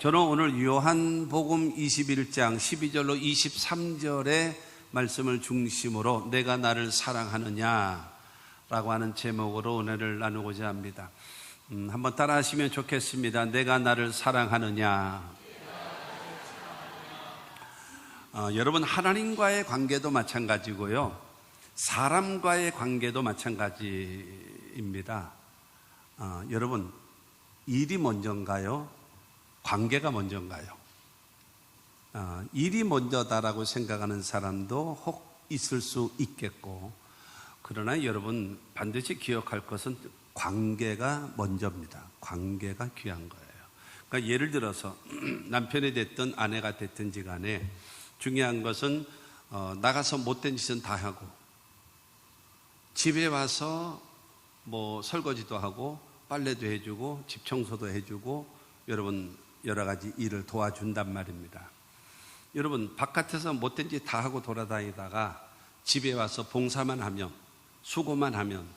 저는 오늘 요한복음 21장 12절로 23절의 말씀을 중심으로 내가 나를 사랑하느냐 라고 하는 제목으로 은혜를 나누고자 합니다. 한번 따라 하시면 좋겠습니다. 내가 나를 사랑하느냐. 여러분, 하나님과의 관계도 마찬가지고요, 사람과의 관계도 마찬가지입니다. 여러분, 일이 먼저인가요? 관계가 먼저인가요? 일이 먼저다라고 생각하는 사람도 혹 있을 수 있겠고, 그러나 여러분 반드시 기억할 것은 관계가 먼저입니다. 관계가 귀한 거예요. 그러니까 예를 들어서 남편이 됐든 아내가 됐든지 간에 중요한 것은 나가서 못된 짓은 다 하고 집에 와서 뭐 설거지도 하고 빨래도 해주고 집 청소도 해주고 여러분 여러 가지 일을 도와준단 말입니다. 여러분 바깥에서 못된 짓 다 하고 돌아다니다가 집에 와서 봉사만 하면, 수고만 하면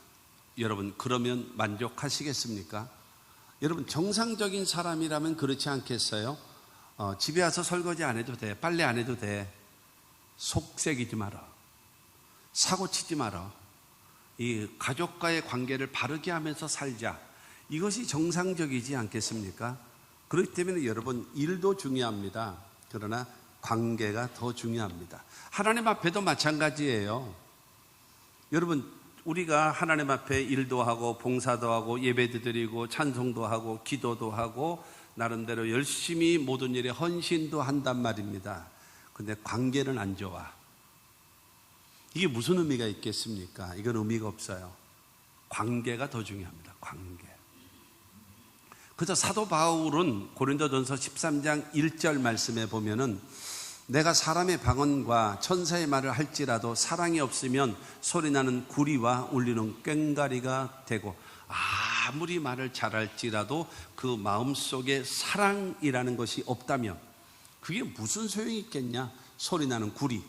여러분 그러면 만족하시겠습니까? 여러분 정상적인 사람이라면 그렇지 않겠어요? 집에 와서 설거지 안 해도 돼, 빨래 안 해도 돼, 속색이지 마라, 사고치지 마라, 이 가족과의 관계를 바르게 하면서 살자, 이것이 정상적이지 않겠습니까? 그렇기 때문에 여러분 일도 중요합니다. 그러나 관계가 더 중요합니다. 하나님 앞에도 마찬가지예요. 여러분 우리가 하나님 앞에 일도 하고 봉사도 하고 예배도 드리고 찬송도 하고 기도도 하고 나름대로 열심히 모든 일에 헌신도 한단 말입니다. 그런데 관계는 안 좋아. 이게 무슨 의미가 있겠습니까? 이건 의미가 없어요. 관계가 더 중요합니다. 관계. 그래서 사도 바울은 고린도전서 13장 1절 말씀에 보면은 내가 사람의 방언과 천사의 말을 할지라도 사랑이 없으면 소리나는 구리와 울리는 꽹과리가 되고, 아무리 말을 잘할지라도 그 마음속에 사랑이라는 것이 없다면 그게 무슨 소용이 있겠냐? 소리나는 구리,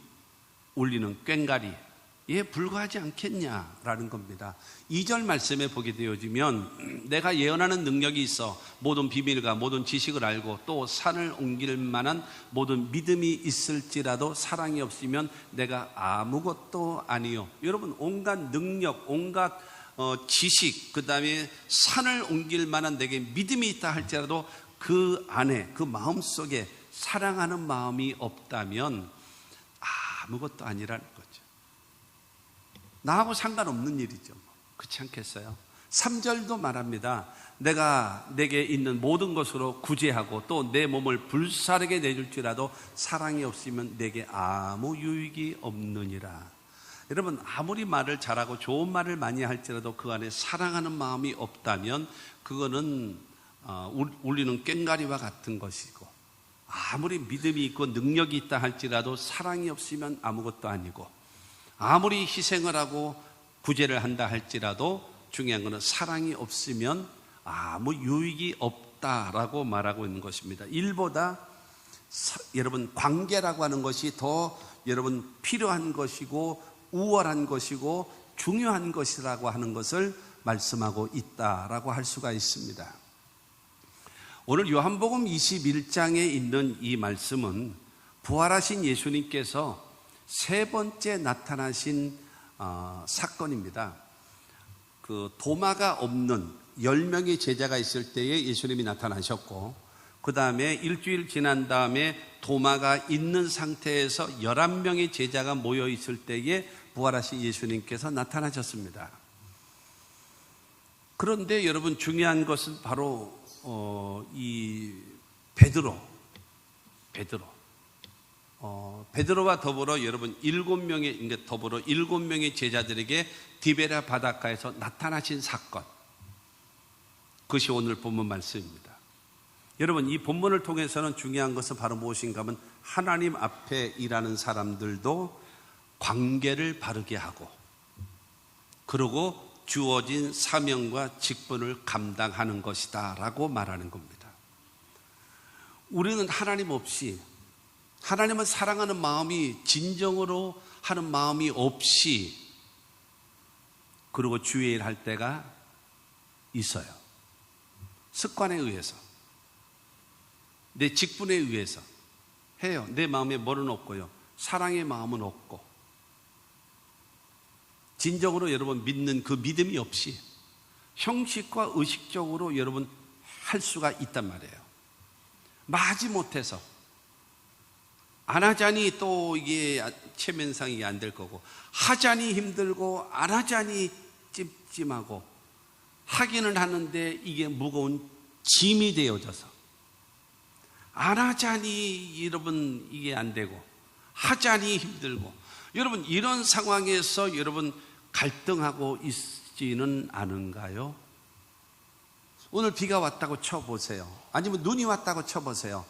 울리는 꽹과리에 불과하지 않겠냐라는 겁니다. 2절 말씀에 보게 되어지면 내가 예언하는 능력이 있어 모든 비밀과 모든 지식을 알고 또 산을 옮길 만한 모든 믿음이 있을지라도 사랑이 없으면 내가 아무것도 아니요. 여러분 온갖 능력, 온갖 지식, 그 다음에 산을 옮길 만한 내게 믿음이 있다 할지라도 그 안에, 그 마음속에 사랑하는 마음이 없다면 아무것도 아니라는 거죠. 나하고 상관없는 일이죠. 그렇지 않겠어요? 3절도 말합니다. 내가 내게 있는 모든 것으로 구제하고 또 내 몸을 불사르게 내줄지라도 사랑이 없으면 내게 아무 유익이 없느니라. 여러분 아무리 말을 잘하고 좋은 말을 많이 할지라도 그 안에 사랑하는 마음이 없다면 그거는 울리는 꽹과리와 같은 것이고, 아무리 믿음이 있고 능력이 있다 할지라도 사랑이 없으면 아무것도 아니고, 아무리 희생을 하고 구제를 한다 할지라도 중요한 것은 사랑이 없으면 아무 유익이 없다라고 말하고 있는 것입니다. 일보다 여러분 관계라고 하는 것이 더 여러분 필요한 것이고 우월한 것이고 중요한 것이라고 하는 것을 말씀하고 있다라고 할 수가 있습니다. 오늘 요한복음 21장에 있는 이 말씀은 부활하신 예수님께서 세 번째 나타나신 사건입니다. 그 도마가 없는 10명의 제자가 있을 때에 예수님이 나타나셨고, 그 다음에 일주일 지난 다음에 도마가 있는 상태에서 11명의 제자가 모여 있을 때에 부활하신 예수님께서 나타나셨습니다. 그런데 여러분 중요한 것은 바로 이 베드로와 더불어 여러분 7명의 더불어 7명의 제자들에게 디베랴 바닷가에서 나타나신 사건, 그것이 오늘 본문 말씀입니다. 여러분 이 본문을 통해서는 중요한 것은 바로 무엇인가 하면 하나님 앞에 일하는 사람들도 관계를 바르게 하고, 그리고 주어진 사명과 직분을 감당하는 것이다 라고 말하는 겁니다. 우리는 하나님 없이, 하나님을 사랑하는 마음이 진정으로 하는 마음이 없이 그리고 주의 일 할 때가 있어요. 습관에 의해서. 내 직분에 의해서 해요. 내 마음에 뭐는 없고요, 사랑의 마음은 없고, 진정으로 여러분 믿는 그 믿음이 없이 형식과 의식적으로 여러분 할 수가 있단 말이에요. 마지 못해서 안 하자니 또 이게 체면상이 안 될 거고, 하자니 힘들고 안 하자니 찜찜하고, 하기는 하는데 이게 무거운 짐이 되어져서, 안 하자니 여러분 이게 안 되고, 하자니 힘들고, 여러분 이런 상황에서 여러분 갈등하고 있지는 않은가요? 오늘 비가 왔다고 쳐보세요. 아니면 눈이 왔다고 쳐보세요.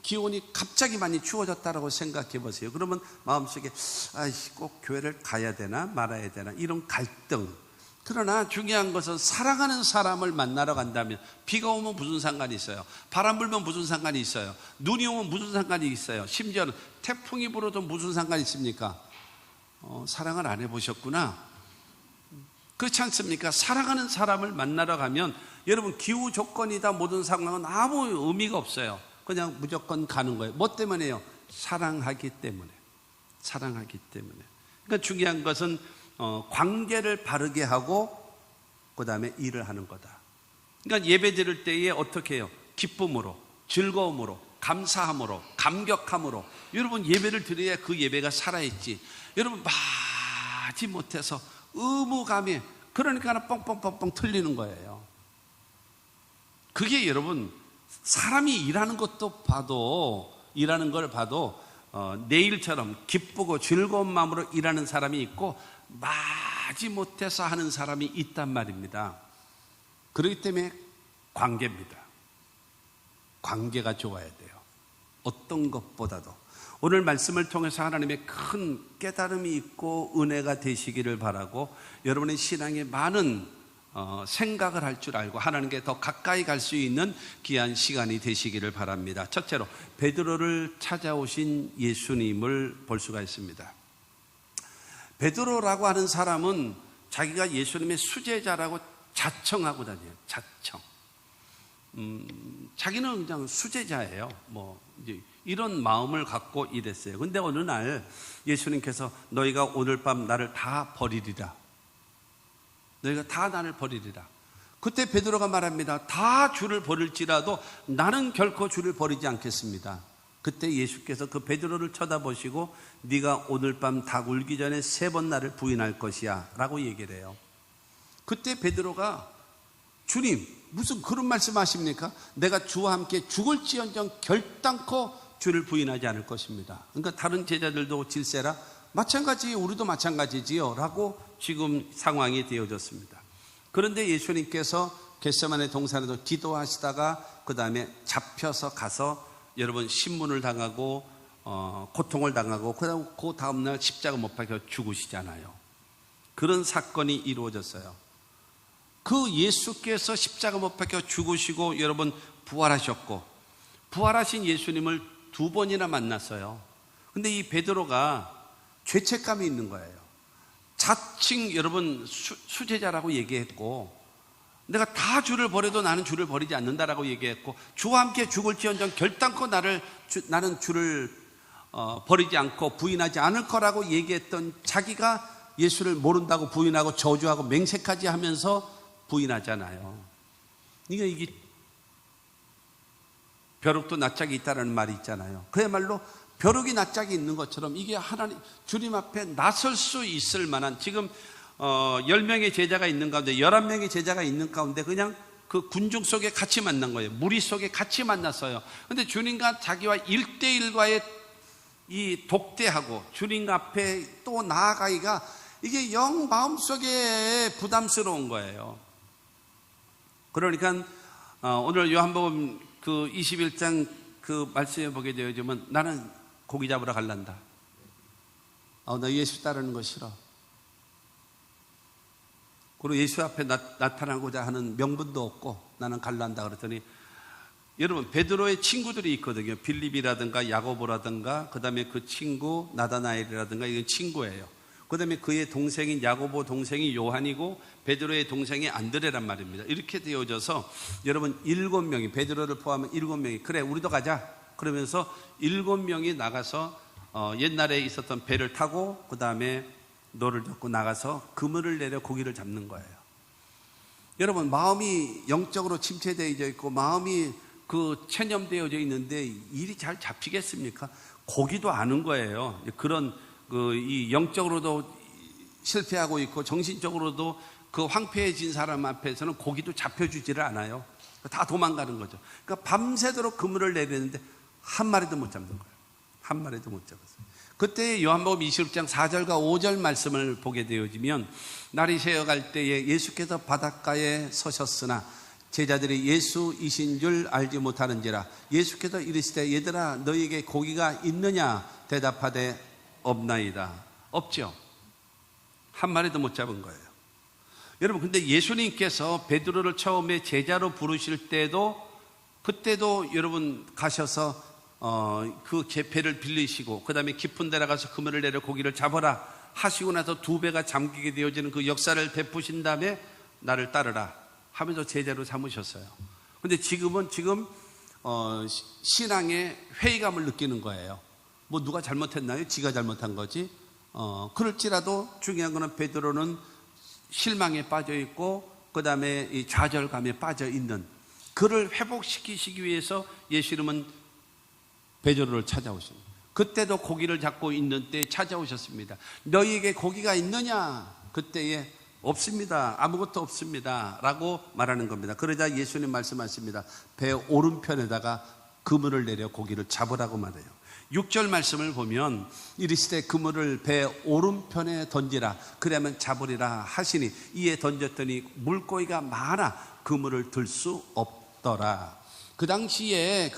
기온이 갑자기 많이 추워졌다고 생각해 보세요. 그러면 마음속에 꼭 교회를 가야 되나 말아야 되나, 이런 갈등. 그러나 중요한 것은 사랑하는 사람을 만나러 간다면, 비가 오면 무슨 상관이 있어요? 바람 불면 무슨 상관이 있어요? 눈이 오면 무슨 상관이 있어요? 심지어는 태풍이 불어도 무슨 상관이 있습니까? 사랑을 안 해보셨구나. 그렇지 않습니까? 사랑하는 사람을 만나러 가면 여러분 기후 조건이다 모든 상황은 아무 의미가 없어요. 그냥 무조건 가는 거예요. 뭐 때문에요? 사랑하기 때문에. 사랑하기 때문에. 그러니까 중요한 것은 관계를 바르게 하고 그 다음에 일을 하는 거다. 그러니까 예배 드릴 때에 어떻게 해요? 기쁨으로, 즐거움으로, 감사함으로, 감격함으로. 여러분 예배를 드려야 그 예배가 살아있지. 여러분 마지 못해서 의무감에, 그러니까 뻥뻥뻥뻥 틀리는 거예요. 그게 여러분 사람이 일하는 것도 봐도, 일하는 걸 봐도 내일처럼 기쁘고 즐거운 마음으로 일하는 사람이 있고, 마지 못해서 하는 사람이 있단 말입니다. 그렇기 때문에 관계입니다. 관계가 좋아야 돼요. 어떤 것보다도. 오늘 말씀을 통해서 하나님의 큰 깨달음이 있고 은혜가 되시기를 바라고, 여러분의 신앙에 많은 생각을 할 줄 알고 하나님께 더 가까이 갈 수 있는 귀한 시간이 되시기를 바랍니다. 첫째로 베드로를 찾아오신 예수님을 볼 수가 있습니다. 베드로라고 하는 사람은 자기가 예수님의 수제자라고 자청하고 다녀요. 자청. 자기는 그냥 수제자예요. 이제 이런 마음을 갖고 이랬어요. 근데 어느 날 예수님께서 너희가 오늘 밤 나를 다 버리리라. 너희가 다 나를 버리리라. 그때 베드로가 말합니다. 다 주를 버릴지라도 나는 결코 주를 버리지 않겠습니다. 그때 예수께서 그 베드로를 쳐다보시고 네가 오늘 밤 닭 울기 전에 3번 나를 부인할 것이야 라고 얘기를 해요. 그때 베드로가 주님 무슨 그런 말씀 하십니까? 내가 주와 함께 죽을지언정 결단코 주를 부인하지 않을 것입니다. 그러니까 다른 제자들도 질세라 마찬가지, 우리도 마찬가지지요 라고 지금 상황이 되어졌습니다. 그런데 예수님께서 겟세마네 동산에서 기도하시다가 그 다음에 잡혀서 가서 여러분 신문을 당하고 고통을 당하고 그 다음날 십자가 못 박혀 죽으시잖아요. 그런 사건이 이루어졌어요. 그 예수께서 십자가 못 박혀 죽으시고 여러분 부활하셨고, 부활하신 예수님을 2번이나 만났어요. 근데 이 베드로가 죄책감이 있는 거예요. 자칭 여러분 수제자라고 얘기했고, 내가 다 주를 버려도 나는 주를 버리지 않는다라고 얘기했고, 주와 함께 죽을지언정 결단코 나는 주를 버리지 않고 부인하지 않을 거라고 얘기했던 자기가 예수를 모른다고 부인하고 저주하고 맹세까지 하면서 부인하잖아요. 이게 벼룩도 낯짝이 있다는 말이 있잖아요. 그야말로 벼룩이 낯짝이 있는 것처럼 이게 하나님 주님 앞에 나설 수 있을 만한, 지금 10명의 제자가 있는 가운데 11명의 제자가 있는 가운데 그냥 그 군중 속에 같이 만난 거예요. 무리 속에 같이 만났어요. 근데 주님과 자기와 1대1과의 이 독대하고 주님 앞에 또 나아가기가 이게 영 마음속에 부담스러운 거예요. 그러니까 오늘 요한복음 그 21장 그 말씀에 보게 되어지면 나는 고기 잡으러 갈란다. 나 예수 따르는 거 싫어. 그리고 예수 앞에 나타나고자 하는 명분도 없고 나는 갈란다 그랬더니, 여러분 베드로의 친구들이 있거든요. 빌립이라든가 야고보라든가 그 다음에 그 친구 나다나엘이라든가 이건 친구예요. 그 다음에 그의 동생인 야고보 동생이 요한이고 베드로의 동생이 안드레란 말입니다. 이렇게 되어져서 여러분 7명이, 베드로를 포함한 7명이 그래 우리도 가자 그러면서 7명이 나가서 옛날에 있었던 배를 타고 그 다음에 노를 젓고 나가서 그물을 내려 고기를 잡는 거예요. 여러분 마음이 영적으로 침체되어져 있고 마음이 그 체념되어져 있는데 일이 잘 잡히겠습니까? 고기도 아는 거예요. 그런 이 영적으로도 실패하고 있고 정신적으로도 그 황폐해진 사람 앞에서는 고기도 잡혀주지를 않아요. 다 도망가는 거죠. 그러니까 밤새도록 그물을 내리는데 한 마리도 못 잡는 거예요. 한 마리도 못 잡았어요. 그때 요한복음 26장 4절과 5절 말씀을 보게 되어지면 날이 새어갈 때에 예수께서 바닷가에 서셨으나 제자들이 예수이신 줄 알지 못하는지라 예수께서 이르시되 얘들아 너희에게 고기가 있느냐 대답하되 없나이다. 없죠. 한 마리도 못 잡은 거예요. 여러분 근데 예수님께서 베드로를 처음에 제자로 부르실 때도 그때도 여러분 가셔서 그 배를 빌리시고 그 다음에 깊은 데 나가서 그물을 내려 고기를 잡아라 하시고 나서 2배가 잠기게 되어지는 그 역사를 베푸신 다음에 나를 따르라 하면서 제자로 삼으셨어요. 근데 지금 신앙의 회의감을 느끼는 거예요. 뭐 누가 잘못했나요? 지가 잘못한 거지. 그럴지라도 중요한 거는 베드로는 실망에 빠져 있고 그 다음에 이 좌절감에 빠져 있는 그를 회복시키시기 위해서 예수님은 베드로를 찾아오십니다. 그때도 고기를 잡고 있는 때 찾아오셨습니다. 너희에게 고기가 있느냐? 그때에 없습니다. 아무것도 없습니다. 라고 말하는 겁니다. 그러자 예수님 말씀하십니다. 배 오른편에다가 그물을 내려 고기를 잡으라고 말해요. 6절 말씀을 보면 이르시되 그물을 배 오른편에 던지라 그러면 잡으리라 하시니 이에 던졌더니 물고기가 많아 그물을 들 수 없더라. 그 당시에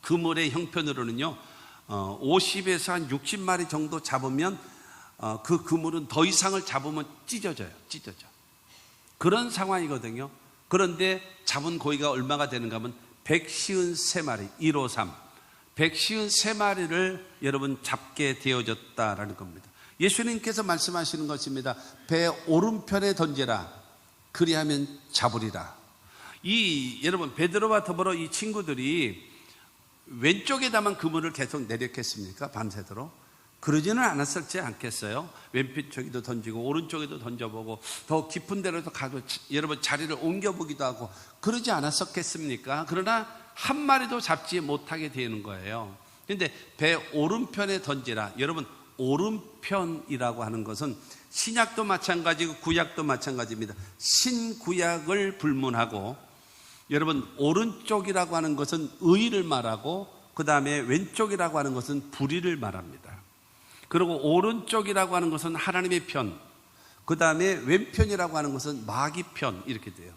그물의 형편으로는요 50에서 한 60마리 정도 잡으면 그 그물은 더 이상을 잡으면 찢어져. 그런 상황이거든요. 그런데 잡은 고기가 얼마가 되는가 하면 153마리 153 153마리를 여러분 잡게 되어졌다라는 겁니다. 예수님께서 말씀하시는 것입니다. 배 오른편에 던지라 그리하면 잡으리라. 여러분 베드로와 더불어 이 친구들이 왼쪽에다만 그물을 계속 내렸겠습니까? 밤새도록? 그러지는 않았을지 않겠어요? 왼쪽에도 던지고 오른쪽에도 던져보고 더 깊은 데로도 가도 여러분 자리를 옮겨보기도 하고 그러지 않았었겠습니까? 그러나 한 마리도 잡지 못하게 되는 거예요. 그런데 배 오른편에 던지라. 여러분 오른편이라고 하는 것은 신약도 마찬가지고 구약도 마찬가지입니다. 신구약을 불문하고 여러분 오른쪽이라고 하는 것은 의를 말하고 그 다음에 왼쪽이라고 하는 것은 불의를 말합니다. 그리고 오른쪽이라고 하는 것은 하나님의 편, 그 다음에 왼편이라고 하는 것은 마귀 편 이렇게 돼요.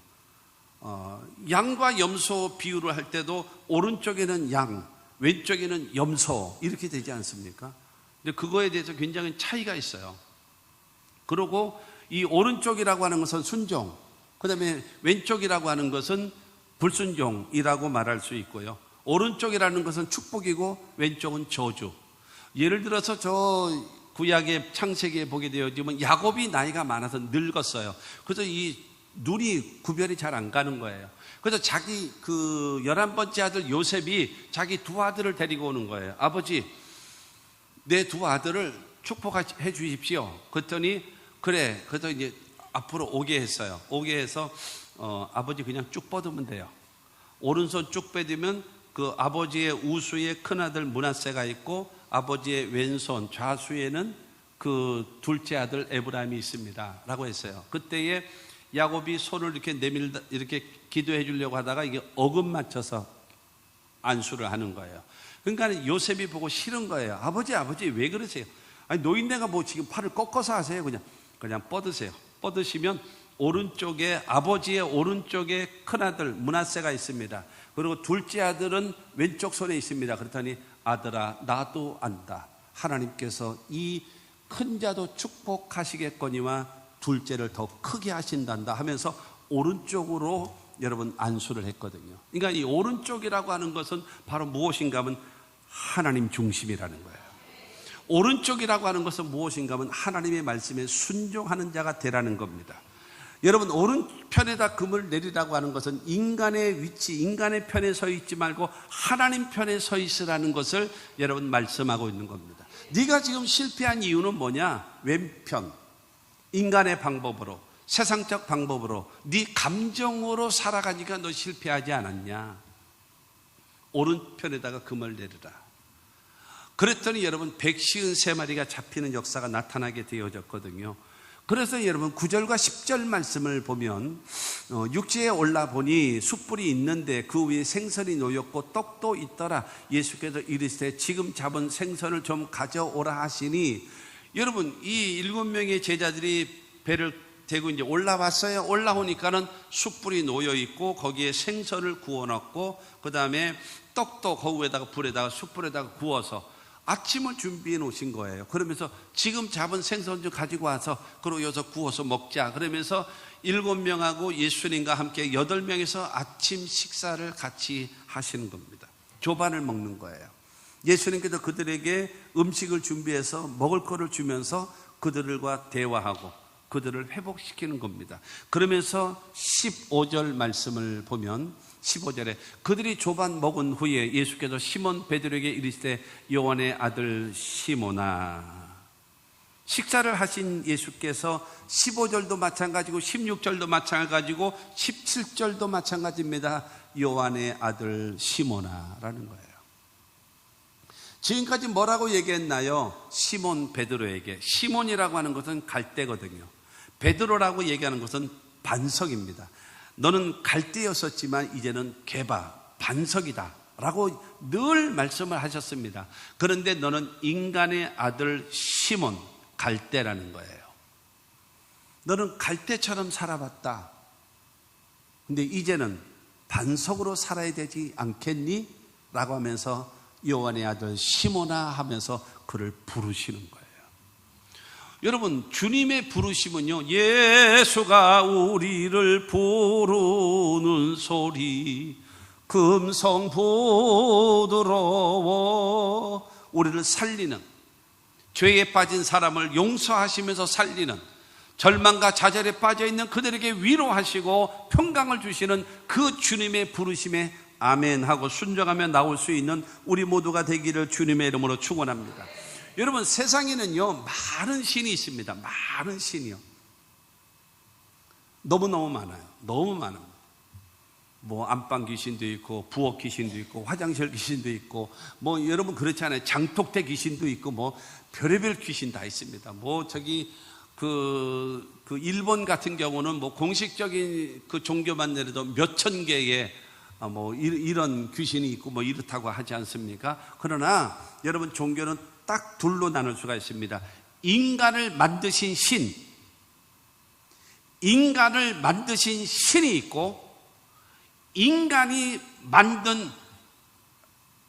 양과 염소 비유를 할 때도 오른쪽에는 양, 왼쪽에는 염소 이렇게 되지 않습니까? 근데 그거에 대해서 굉장히 차이가 있어요. 그리고 이 오른쪽이라고 하는 것은 순종, 그 다음에 왼쪽이라고 하는 것은 불순종이라고 말할 수 있고요. 오른쪽이라는 것은 축복이고 왼쪽은 저주. 예를 들어서 저 구약의 창세기에 보게 되어지면 야곱이 나이가 많아서 늙었어요. 그래서 이 눈이 구별이 잘 안 가는 거예요. 그래서 자기 그 11번째 아들 요셉이 자기 2 아들을 데리고 오는 거예요. 아버지, 내 2 아들을 축복해 주십시오. 그랬더니 그래. 그래서 이제 앞으로 오게 했어요. 오게 해서 아버지 그냥 쭉 뻗으면 돼요. 오른손 쭉 뻗으면 그 아버지의 우수의 큰아들 므낫세가 있고 아버지의 왼손 좌수에는 그 둘째 아들 에브라임이 있습니다 라고 했어요. 그때에 야곱이 손을 이렇게 내밀다 이렇게 기도해 주려고 하다가 이게 어금 맞춰서 안수를 하는 거예요. 그러니까 요셉이 보고 싫은 거예요. 아버지 왜 그러세요? 아니 노인네가 뭐 지금 팔을 꺾어서 하세요. 그냥 뻗으세요. 뻗으시면 오른쪽에 아버지의 오른쪽에 큰아들 므낫세가 있습니다. 그리고 둘째 아들은 왼쪽 손에 있습니다. 그랬더니 아들아 나도 안다. 하나님께서 이 큰 자도 축복하시겠거니와 둘째를 더 크게 하신단다 하면서 오른쪽으로 여러분 안수를 했거든요. 그러니까 이 오른쪽이라고 하는 것은 바로 무엇인가 하면 하나님 중심이라는 거예요. 오른쪽이라고 하는 것은 무엇인가 하면 하나님의 말씀에 순종하는 자가 되라는 겁니다. 여러분, 오른편에다 금을 내리라고 하는 것은 인간의 위치, 인간의 편에 서 있지 말고 하나님 편에 서 있으라는 것을 여러분 말씀하고 있는 겁니다. 네가 지금 실패한 이유는 뭐냐? 왼편, 인간의 방법으로, 세상적 방법으로, 네 감정으로 살아가니까 너 실패하지 않았냐? 오른편에다가 금을 내리라. 그랬더니 여러분 153마리가 잡히는 역사가 나타나게 되어졌거든요. 그래서 여러분 9절과 10절 말씀을 보면 육지에 올라보니 숯불이 있는데 그 위에 생선이 놓였고 떡도 있더라. 예수께서 이르시되 지금 잡은 생선을 좀 가져오라 하시니, 여러분 이 7명의 제자들이 배를 대고 이제 올라왔어요. 올라오니까는 숯불이 놓여 있고 거기에 생선을 구워 넣고 그 다음에 떡도 거기에다가 불에다가 숯불에다가 구워서 아침을 준비해 놓으신 거예요. 그러면서 지금 잡은 생선 좀 가지고 와서 그리고 여기서 구워서 먹자. 그러면서 7명하고 예수님과 함께 8명이서 아침 식사를 같이 하시는 겁니다. 조반을 먹는 거예요. 예수님께서 그들에게 음식을 준비해서 먹을 거를 주면서 그들과 대화하고 그들을 회복시키는 겁니다. 그러면서 15절 말씀을 보면 15절에 그들이 조반 먹은 후에 예수께서 시몬 베드로에게 이르시되 요한의 아들 시몬아. 식사를 하신 예수께서 15절도 마찬가지고 16절도 마찬가지고 17절도 마찬가지입니다. 요한의 아들 시몬아라는 거예요. 지금까지 뭐라고 얘기했나요? 시몬 베드로에게. 시몬이라고 하는 것은 갈대거든요. 베드로라고 얘기하는 것은 반석입니다. 너는 갈대였었지만 이제는 개바, 반석이다 라고 늘 말씀을 하셨습니다. 그런데 너는 인간의 아들 시몬, 갈대라는 거예요. 너는 갈대처럼 살아봤다. 근데 이제는 반석으로 살아야 되지 않겠니? 라고 하면서 요한의 아들 시몬아 하면서 그를 부르시는 거예요. 여러분, 주님의 부르심은요, 예수가 우리를 부르는 소리 금성 부드러워. 우리를 살리는, 죄에 빠진 사람을 용서하시면서 살리는, 절망과 좌절에 빠져있는 그들에게 위로하시고 평강을 주시는 그 주님의 부르심에 아멘하고 순종하며 나올 수 있는 우리 모두가 되기를 주님의 이름으로 축원합니다. 여러분, 세상에는요 많은 신이 있습니다. 많은 신이요. 너무너무 많아요. 너무 많아요. 뭐 안방 귀신도 있고 부엌 귀신도 있고 화장실 귀신도 있고 뭐 여러분 그렇지 않아요? 장독대 귀신도 있고 뭐 별의별 귀신 다 있습니다. 뭐 저기 그 일본 같은 경우는 뭐 공식적인 그 종교만 내려도 몇천 개의 뭐 이런 귀신이 있고 뭐 이렇다고 하지 않습니까? 그러나 여러분, 종교는 딱 둘로 나눌 수가 있습니다. 인간을 만드신 신, 인간을 만드신 신이 있고, 인간이 만든,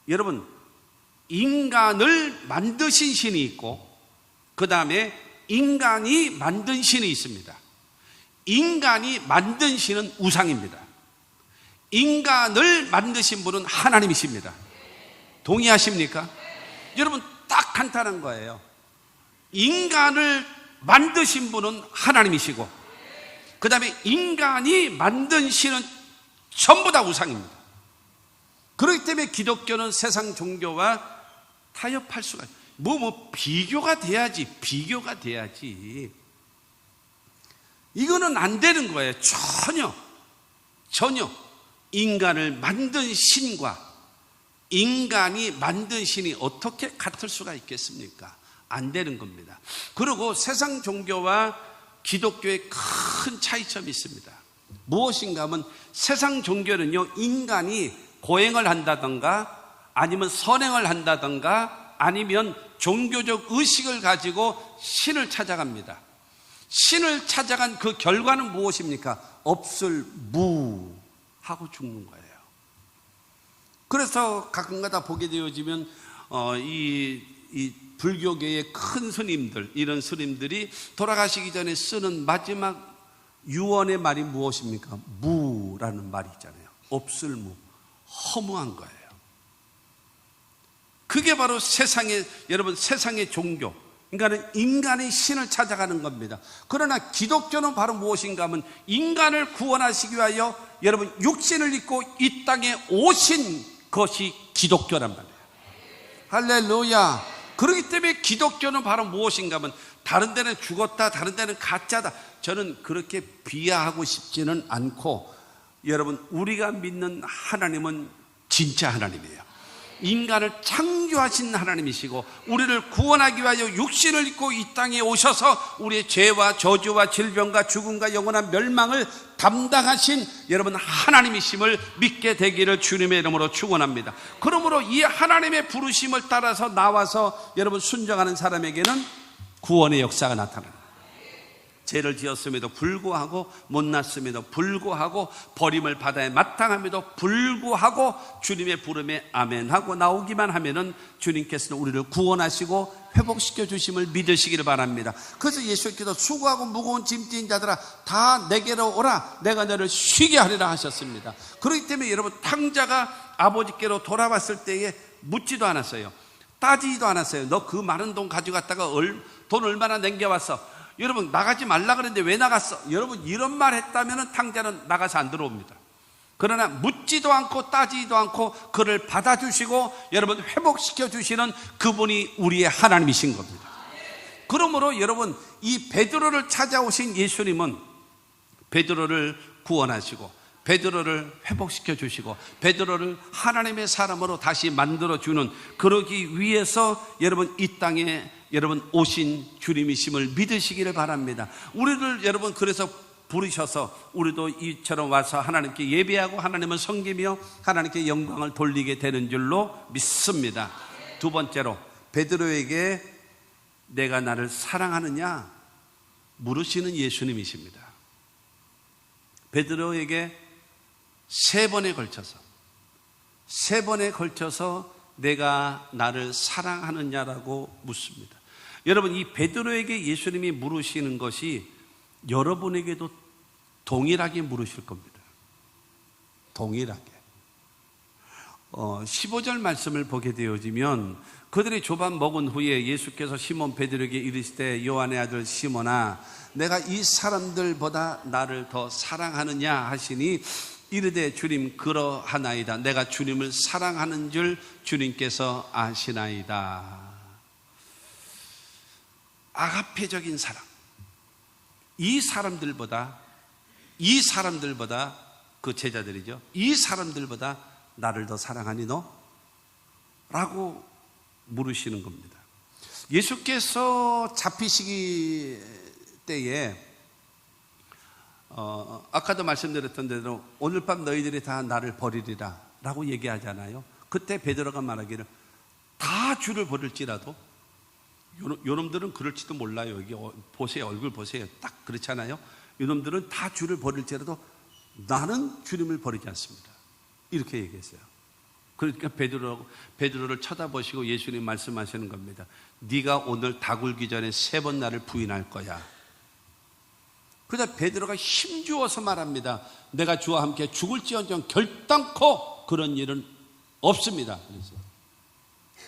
여러분, 인간을 만드신 신이 있고, 그 다음에 인간이 만든 신이 있습니다. 인간이 만든 신은 우상입니다. 인간을 만드신 분은 하나님이십니다. 동의하십니까? 여러분, 딱 간단한 거예요. 인간을 만드신 분은 하나님이시고, 그 다음에 인간이 만든 신은 전부 다 우상입니다. 그렇기 때문에 기독교는 세상 종교와 타협할 수가 있어요. 비교가 돼야지. 이거는 안 되는 거예요. 전혀 인간을 만든 신과 인간이 만든 신이 어떻게 같을 수가 있겠습니까? 안 되는 겁니다. 그리고 세상 종교와 기독교의 큰 차이점이 있습니다. 무엇인가 하면 세상 종교는요, 인간이 고행을 한다든가 아니면 선행을 한다든가 아니면 종교적 의식을 가지고 신을 찾아갑니다. 신을 찾아간 그 결과는 무엇입니까? 없을 무 하고 죽는 거예요. 그래서 가끔가다 보게 되어지면 이 불교계의 큰 스님들, 이런 스님들이 돌아가시기 전에 쓰는 마지막 유언의 말이 무엇입니까? 무라는 말이 있잖아요. 없을 무, 허무한 거예요. 그게 바로 여러분 세상의 종교, 그러니까 인간의 신을 찾아가는 겁니다. 그러나 기독교는 바로 무엇인가 하면 인간을 구원하시기 위하여 여러분 육신을 입고 이 땅에 오신 것이 기독교란 말이에요. 할렐루야. 그렇기 때문에 기독교는 바로 무엇인가 하면 다른 데는 죽었다, 다른 데는 가짜다, 저는 그렇게 비하하고 싶지는 않고, 여러분 우리가 믿는 하나님은 진짜 하나님이에요. 인간을 창조하신 하나님이시고 우리를 구원하기 위하여 육신을 입고 이 땅에 오셔서 우리의 죄와 저주와 질병과 죽음과 영원한 멸망을 담당하신 여러분 하나님이심을 믿게 되기를 주님의 이름으로 축원합니다. 그러므로 이 하나님의 부르심을 따라서 나와서 여러분 순종하는 사람에게는 구원의 역사가 나타납니다. 죄를 지었음에도 불구하고, 못났음에도 불구하고, 버림을 받아야 마땅함에도 불구하고 주님의 부름에 아멘하고 나오기만 하면은 주님께서는 우리를 구원하시고 회복시켜 주심을 믿으시기를 바랍니다. 그래서 예수께서 수고하고 무거운 짐 진 자들아 다 내게로 오라, 내가 너를 쉬게 하리라 하셨습니다. 그렇기 때문에 여러분 탕자가 아버지께로 돌아왔을 때에 묻지도 않았어요. 따지지도 않았어요. 너 그 많은 돈 가져갔다가 돈 얼마나 남겨왔어? 여러분 나가지 말라 그랬는데 왜 나갔어? 여러분 이런 말 했다면 탕자는 나가서 안 들어옵니다. 그러나 묻지도 않고 따지지도 않고 그를 받아주시고 여러분 회복시켜 주시는 그분이 우리의 하나님이신 겁니다. 그러므로 여러분 이 베드로를 찾아오신 예수님은 베드로를 구원하시고 베드로를 회복시켜 주시고 베드로를 하나님의 사람으로 다시 만들어주는, 그러기 위해서 여러분 이 땅에 여러분 오신 주님이심을 믿으시기를 바랍니다. 우리를 여러분 그래서 부르셔서 우리도 이처럼 와서 하나님께 예배하고 하나님을 섬기며 하나님께 영광을 돌리게 되는 줄로 믿습니다. 두 번째로 베드로에게 내가 나를 사랑하느냐 물으시는 예수님이십니다. 베드로에게 세 번에 걸쳐서 내가 나를 사랑하느냐라고 묻습니다. 여러분 이 베드로에게 예수님이 물으시는 것이 여러분에게도 동일하게 물으실 겁니다. 동일하게. 15절 말씀을 보게 되어지면 그들이 조반 먹은 후에 예수께서 시몬 베드로에게 이르시되 요한의 아들 시몬아 내가 이 사람들보다 나를 더 사랑하느냐 하시니 이르되 주님 그러하나이다. 내가 주님을 사랑하는 줄 주님께서 아시나이다. 아가페적인 사랑. 이 사람들보다 그 제자들이죠. 이 사람들보다 나를 더 사랑하니 너? 라고 물으시는 겁니다. 예수께서 잡히시기 때에 아까도 말씀드렸던 대로 오늘 밤 너희들이 다 나를 버리리라 라고 얘기하잖아요. 그때 베드로가 말하기를 다 주를 버릴지라도, 요놈들은 그럴지도 몰라요. 여기 보세요, 얼굴 보세요. 딱 그렇잖아요. 요놈들은 다 주를 버릴지라도 나는 주님을 버리지 않습니다. 이렇게 얘기했어요. 그러니까 베드로를 쳐다보시고 예수님 말씀하시는 겁니다. 네가 오늘 다 굴기 전에 3번 나를 부인할 거야. 그러다 베드로가 힘주어서 말합니다. 내가 주와 함께 죽을지언정 결단코 그런 일은 없습니다. 그래서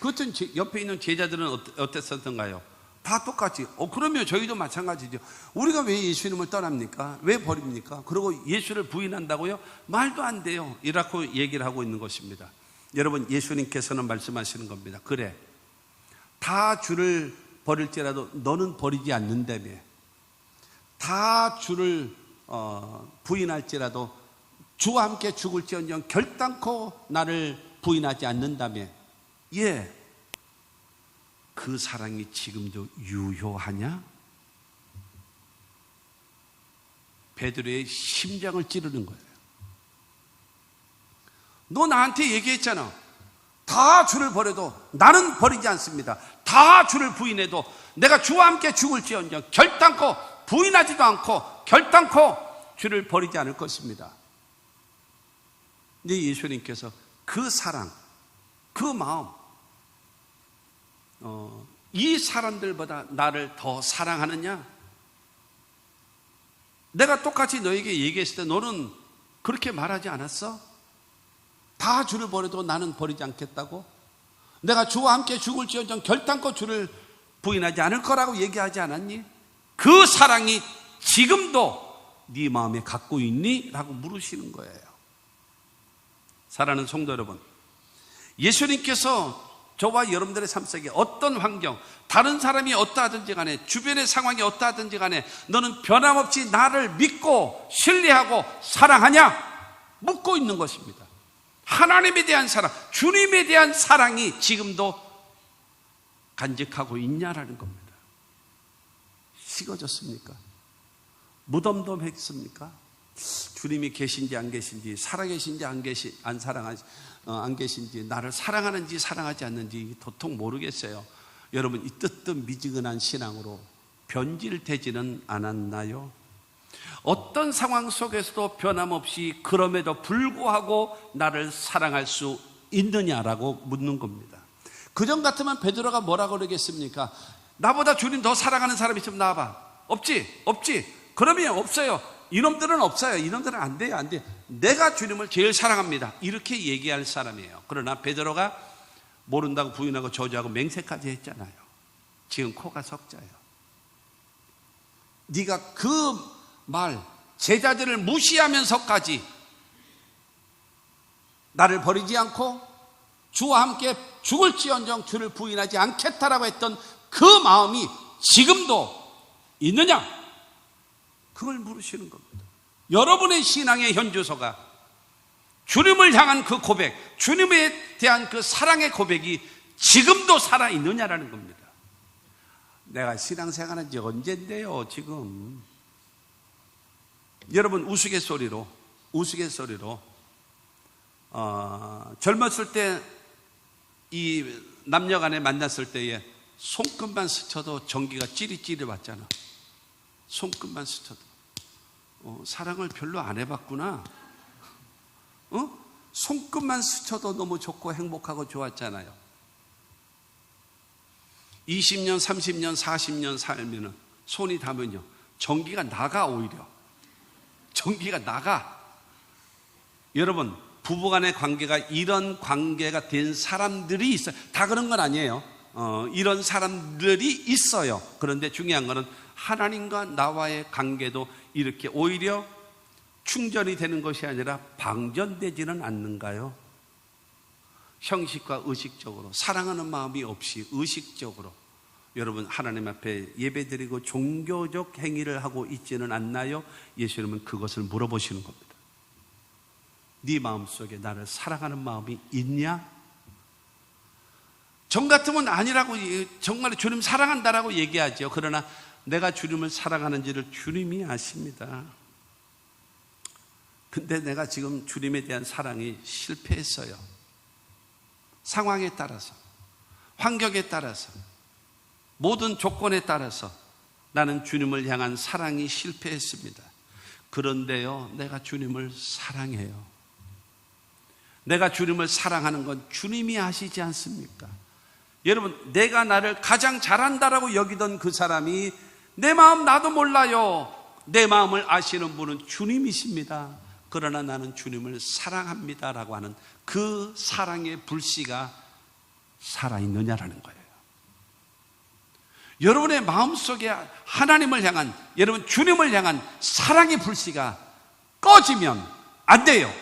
그것은 옆에 있는 제자들은 어땠었던가요? 다 똑같이. 그러면 저희도 마찬가지죠. 우리가 왜 예수님을 떠납니까? 왜 버립니까? 그리고 예수를 부인한다고요? 말도 안 돼요. 이라고 얘기를 하고 있는 것입니다. 여러분 예수님께서는 말씀하시는 겁니다. 그래, 다 주를 버릴지라도 너는 버리지 않는다며. 다 주를 부인할지라도 주와 함께 죽을지언정 결단코 나를 부인하지 않는다며. 예, 그 사랑이 지금도 유효하냐? 베드로의 심장을 찌르는 거예요. 너 나한테 얘기했잖아. 다 주를 버려도 나는 버리지 않습니다. 다 주를 부인해도 내가 주와 함께 죽을지언정 결단코 부인하지도 않고 결단코 주를 버리지 않을 것입니다. 근데 예수님께서 그 사랑, 그 마음, 이 사람들보다 나를 더 사랑하느냐? 내가 똑같이 너에게 얘기했을 때 너는 그렇게 말하지 않았어? 다 주를 버려도 나는 버리지 않겠다고? 내가 주와 함께 죽을지언정 결단코 주를 부인하지 않을 거라고 얘기하지 않았니? 그 사랑이 지금도 네 마음에 갖고 있니? 라고 물으시는 거예요. 사랑하는 성도 여러분, 예수님께서 저와 여러분들의 삶 속에 어떤 환경, 다른 사람이 어떠하든지 간에, 주변의 상황이 어떠하든지 간에 너는 변함없이 나를 믿고 신뢰하고 사랑하냐? 묻고 있는 것입니다. 하나님에 대한 사랑, 주님에 대한 사랑이 지금도 간직하고 있냐라는 겁니다. 식어졌습니까? 무덤덤했습니까? 주님이 계신지 안 계신지, 살아계신지 안 계신지, 나를 사랑하는지 사랑하지 않는지 도통 모르겠어요. 여러분, 이 뜨뜻미지근한 신앙으로 변질되지는 않았나요? 어떤 상황 속에서도 변함없이 그럼에도 불구하고 나를 사랑할 수 있느냐라고 묻는 겁니다. 그전 같으면 베드로가 뭐라고 그러겠습니까? 나보다 주님 더 사랑하는 사람이 있으면 나와봐. 없지. 그러면 없어요. 이놈들은 없어요. 이놈들은 안 돼요. 내가 주님을 제일 사랑합니다. 이렇게 얘기할 사람이에요. 그러나 베드로가 모른다고 부인하고 저주하고 맹세까지 했잖아요. 지금 코가 석자예요. 네가 그 말, 제자들을 무시하면서까지 나를 버리지 않고 주와 함께 죽을지언정 주를 부인하지 않겠다라고 했던 그 마음이 지금도 있느냐? 그걸 물으시는 겁니다. 여러분의 신앙의 현주소가 주님을 향한 그 고백, 주님에 대한 그 사랑의 고백이 지금도 살아있느냐라는 겁니다. 내가 신앙생활한 지 언젠데요, 지금. 여러분, 우스갯소리로 젊었을 때 이 남녀간에 만났을 때에 손끝만 스쳐도 전기가 찌릿찌릿 왔잖아. 손끝만 스쳐도 사랑을 별로 안 해봤구나. 손끝만 스쳐도 너무 좋고 행복하고 좋았잖아요. 20년, 30년, 40년 살면은 손이 닿으면요, 전기가 나가. 오히려 전기가 나가. 여러분, 부부간의 관계가 이런 관계가 된 사람들이 있어요. 다 그런 건 아니에요. 이런 사람들이 있어요. 그런데 중요한 거는 하나님과 나와의 관계도 이렇게 오히려 충전이 되는 것이 아니라 방전되지는 않는가요? 형식과 의식적으로, 사랑하는 마음이 없이 의식적으로 여러분 하나님 앞에 예배드리고 종교적 행위를 하고 있지는 않나요? 예수님은 그것을 물어보시는 겁니다. 네 마음속에 나를 사랑하는 마음이 있냐? 정 같으면 아니라고, 정말 주님 사랑한다라고 얘기하죠. 그러나 내가 주님을 사랑하는지를 주님이 아십니다. 근데 내가 지금 주님에 대한 사랑이 실패했어요. 상황에 따라서, 환경에 따라서, 모든 조건에 따라서 나는 주님을 향한 사랑이 실패했습니다. 그런데요, 내가 주님을 사랑해요. 내가 주님을 사랑하는 건 주님이 아시지 않습니까? 여러분, 내가 나를 가장 잘한다라고 여기던 그 사람이 내 마음 나도 몰라요. 내 마음을 아시는 분은 주님이십니다. 그러나 나는 주님을 사랑합니다라고 하는 그 사랑의 불씨가 살아있느냐라는 거예요. 여러분의 마음속에 하나님을 향한, 여러분 주님을 향한 사랑의 불씨가 꺼지면 안 돼요.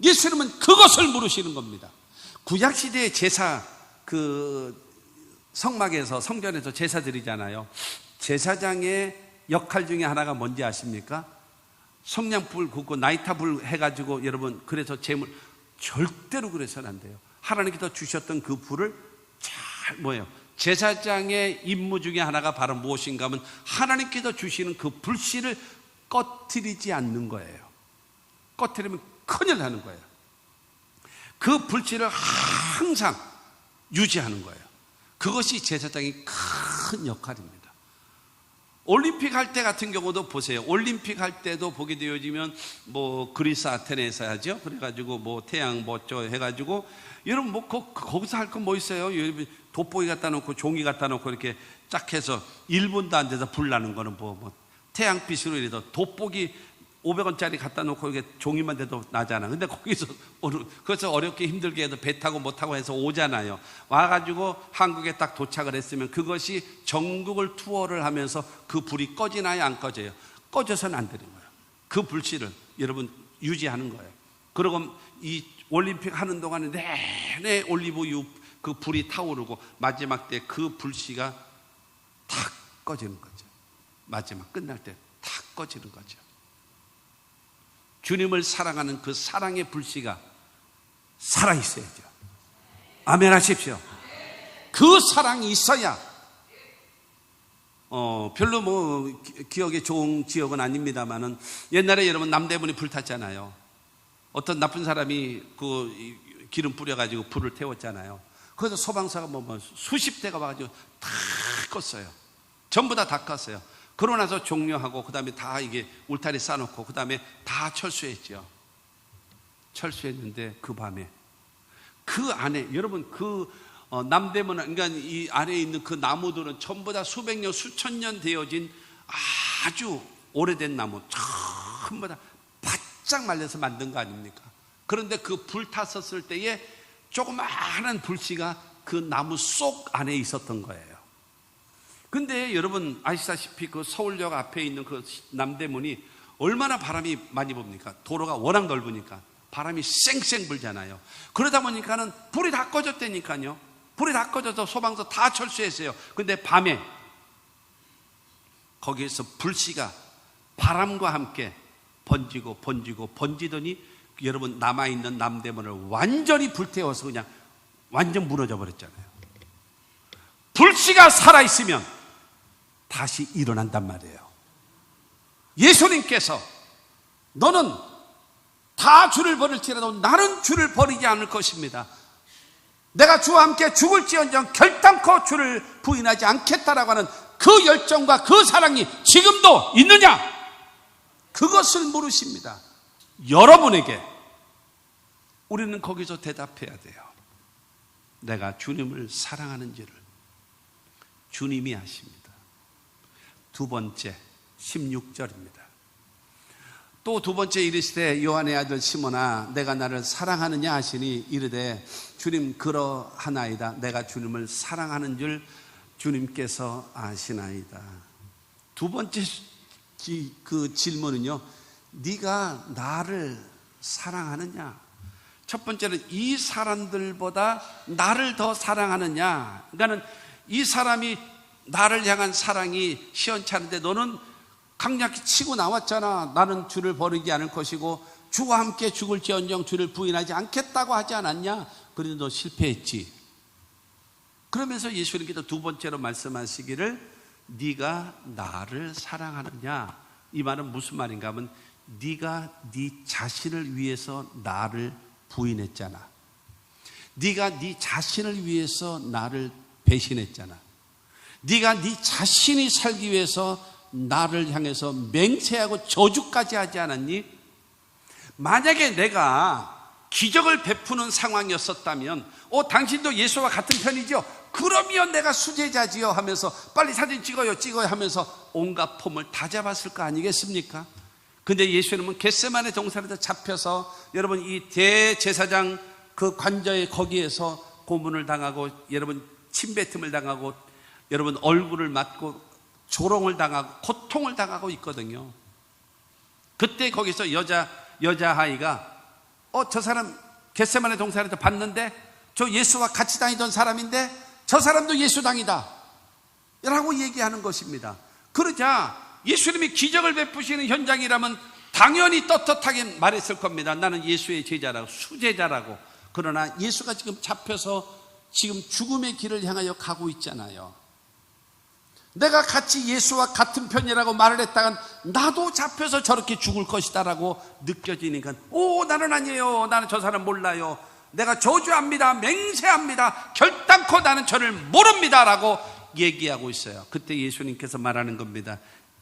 예수님은 그것을 물으시는 겁니다. 구약시대의 제사, 성막에서, 성전에서 제사 드리잖아요. 제사장의 역할 중에 하나가 뭔지 아십니까? 성냥불 굽고 나이타불 해가지고, 여러분, 그래서 제물, 절대로 그래서는 안 돼요. 하나님께서 주셨던 그 불을 제사장의 임무 중에 하나가 바로 무엇인가 하면 하나님께서 주시는 그 불씨를 꺼트리지 않는 거예요. 꺼트리면 큰일 나는 거예요. 그 불씨를 항상 유지하는 거예요. 그것이 제사장의 큰 역할입니다. 올림픽 할 때 같은 경우도 보세요. 올림픽 할 때도 보게 되어지면 그리스 아테네에서 하죠. 그래가지고 태양 해가지고, 여러분 거기서 할 건 뭐 있어요? 돋보기 갖다 놓고 종이 갖다 놓고 이렇게 쫙 해서 1분도 안 돼서 불 나는 거는 태양빛으로 이래서 돋보기 500원짜리 갖다 놓고 이게 종이만 돼도 나잖아. 근데 거기서 그래서 어렵게 힘들게 해도 배 타고 못 타고 해서 오잖아요. 와가지고 한국에 딱 도착을 했으면 그것이 전국을 투어를 하면서 그 불이 꺼지나요, 안 꺼져요? 꺼져서는 안 되는 거예요. 그 불씨를 여러분 유지하는 거예요. 그리고 이 올림픽 하는 동안에 내내 올리브유 그 불이 타오르고 마지막 때 그 불씨가 탁 꺼지는 거죠. 마지막 끝날 때 탁 꺼지는 거죠. 주님을 사랑하는 그 사랑의 불씨가 살아있어야죠. 아멘 하십시오. 그 사랑이 있어야 별로 뭐 기억에 좋은 지역은 아닙니다만은 옛날에 여러분 남대문이 불탔잖아요. 어떤 나쁜 사람이 그 기름 뿌려가지고 불을 태웠잖아요. 그래서 소방사가 뭐 수십 대가 와가지고 다 껐어요. 전부 다 껐어요. 그러고 나서 종료하고 그 다음에 다 이게 울타리 쌓아놓고 그 다음에 다 철수했죠. 철수했는데 그 밤에 그 안에 여러분 그 남대문 그러니까 이 안에 있는 그 나무들은 전부 다 수백 년 수천 년 되어진 아주 오래된 나무 전부 다 바짝 말려서 만든 거 아닙니까? 그런데 그 불 탔었을 때에 조그마한 불씨가 그 나무 속 안에 있었던 거예요. 근데 여러분 아시다시피 그 서울역 앞에 있는 그 남대문이 얼마나 바람이 많이 붑니까? 도로가 워낙 넓으니까 바람이 쌩쌩 불잖아요. 그러다 보니까는 불이 다 꺼졌다니까요. 불이 다 꺼져서 소방서 다 철수했어요. 근데 밤에 거기에서 불씨가 바람과 함께 번지더니 여러분 남아있는 남대문을 완전히 불태워서 그냥 완전 무너져 버렸잖아요. 불씨가 살아있으면 다시 일어난단 말이에요. 예수님께서 너는 다 주를 버릴지라도 나는 주를 버리지 않을 것입니다. 내가 주와 함께 죽을지언정 결단코 주를 부인하지 않겠다라고 하는 그 열정과 그 사랑이 지금도 있느냐? 그것을 물으십니다. 여러분에게 우리는 거기서 대답해야 돼요. 내가 주님을 사랑하는지를 주님이 아십니다. 두 번째 16절입니다. 또 두 번째 이르시되 요한의 아들 시몬아 내가 나를 사랑하느냐 하시니 이르되 주님 그러하나이다. 내가 주님을 사랑하는 줄 주님께서 아시나이다. 두 번째 그 질문은요, 네가 나를 사랑하느냐? 첫 번째는 이 사람들보다 나를 더 사랑하느냐? 그러니까는 이 사람이 나를 향한 사랑이 시원찮은데 너는 강약히 치고 나왔잖아. 나는 주를 버리지 않을 것이고 주와 함께 죽을지언정 주를 부인하지 않겠다고 하지 않았냐? 그런데 너 실패했지. 그러면서 예수님께서 두 번째로 말씀하시기를 네가 나를 사랑하느냐? 이 말은 무슨 말인가 하면 네가 네 자신을 위해서 나를 부인했잖아. 네가 네 자신을 위해서 나를 배신했잖아. 네가 네 자신이 살기 위해서 나를 향해서 맹세하고 저주까지 하지 않았니? 만약에 내가 기적을 베푸는 상황이었었다면 당신도 예수와 같은 편이죠? 그러면 내가 수제자지요 하면서 빨리 사진 찍어요 하면서 온갖 폼을 다 잡았을 거 아니겠습니까? 근데 예수님은 겟세마네 동산에서 잡혀서 여러분 이 대제사장 그 관저의 거기에서 고문을 당하고 여러분 침뱉음을 당하고 여러분 얼굴을 맞고 조롱을 당하고 고통을 당하고 있거든요. 그때 거기서 여자아이가 저 사람 겟세마네 동산에서 봤는데 저 예수와 같이 다니던 사람인데 저 사람도 예수당이다 라고 얘기하는 것입니다. 그러자 예수님이 기적을 베푸시는 현장이라면 당연히 떳떳하게 말했을 겁니다. 나는 예수의 제자라고, 수제자라고. 그러나 예수가 지금 잡혀서 지금 죽음의 길을 향하여 가고 있잖아요. 내가 같이 예수와 같은 편이라고 말을 했다간 나도 잡혀서 저렇게 죽을 것이다 라고 느껴지니까 나는 아니에요. 나는 저 사람 몰라요. 내가 저주합니다. 맹세합니다. 결단코 나는 저를 모릅니다 라고 얘기하고 있어요. 그때 예수님께서 말하는 겁니다.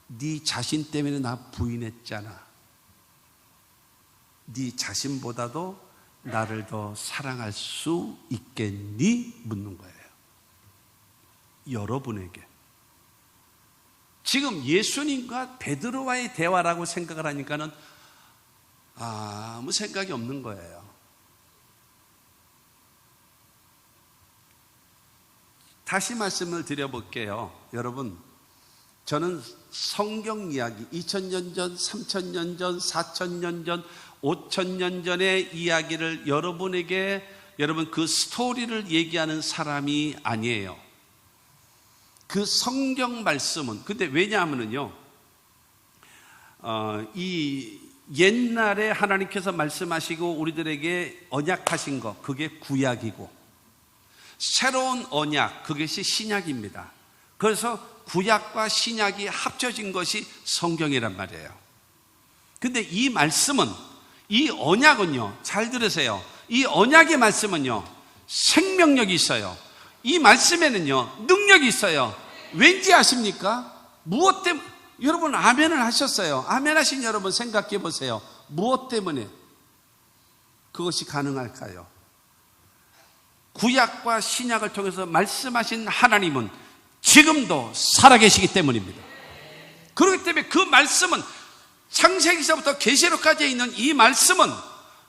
네 자신 때문에 나 부인했잖아. 네 자신보다도 나를 더 사랑할 수 있겠니? 묻는 거예요. 여러분에게 지금 예수님과 베드로와의 대화라고 생각을 하니까는 아무 생각이 없는 거예요. 다시 말씀을 드려볼게요. 여러분, 저는 성경 이야기 2000년 전, 3000년 전, 4000년 전, 5000년 전의 이야기를 여러분에게 여러분 그 스토리를 얘기하는 사람이 아니에요. 그 성경 말씀은, 근데 왜냐하면요, 이 옛날에 하나님께서 말씀하시고 우리들에게 언약하신 것, 그게 구약이고, 새로운 언약, 그것이 신약입니다. 그래서 구약과 신약이 합쳐진 것이 성경이란 말이에요. 근데 이 말씀은, 이 언약은요, 잘 들으세요. 이 언약의 말씀은요, 생명력이 있어요. 이 말씀에는요, 능력이 있어요. 왠지 아십니까? 무엇 때문에? 여러분 아멘을 하셨어요. 아멘 하신 여러분 생각해 보세요. 무엇 때문에 그것이 가능할까요? 구약과 신약을 통해서 말씀하신 하나님은 지금도 살아계시기 때문입니다. 그렇기 때문에 그 말씀은 창세기서부터 계시록까지 있는 이 말씀은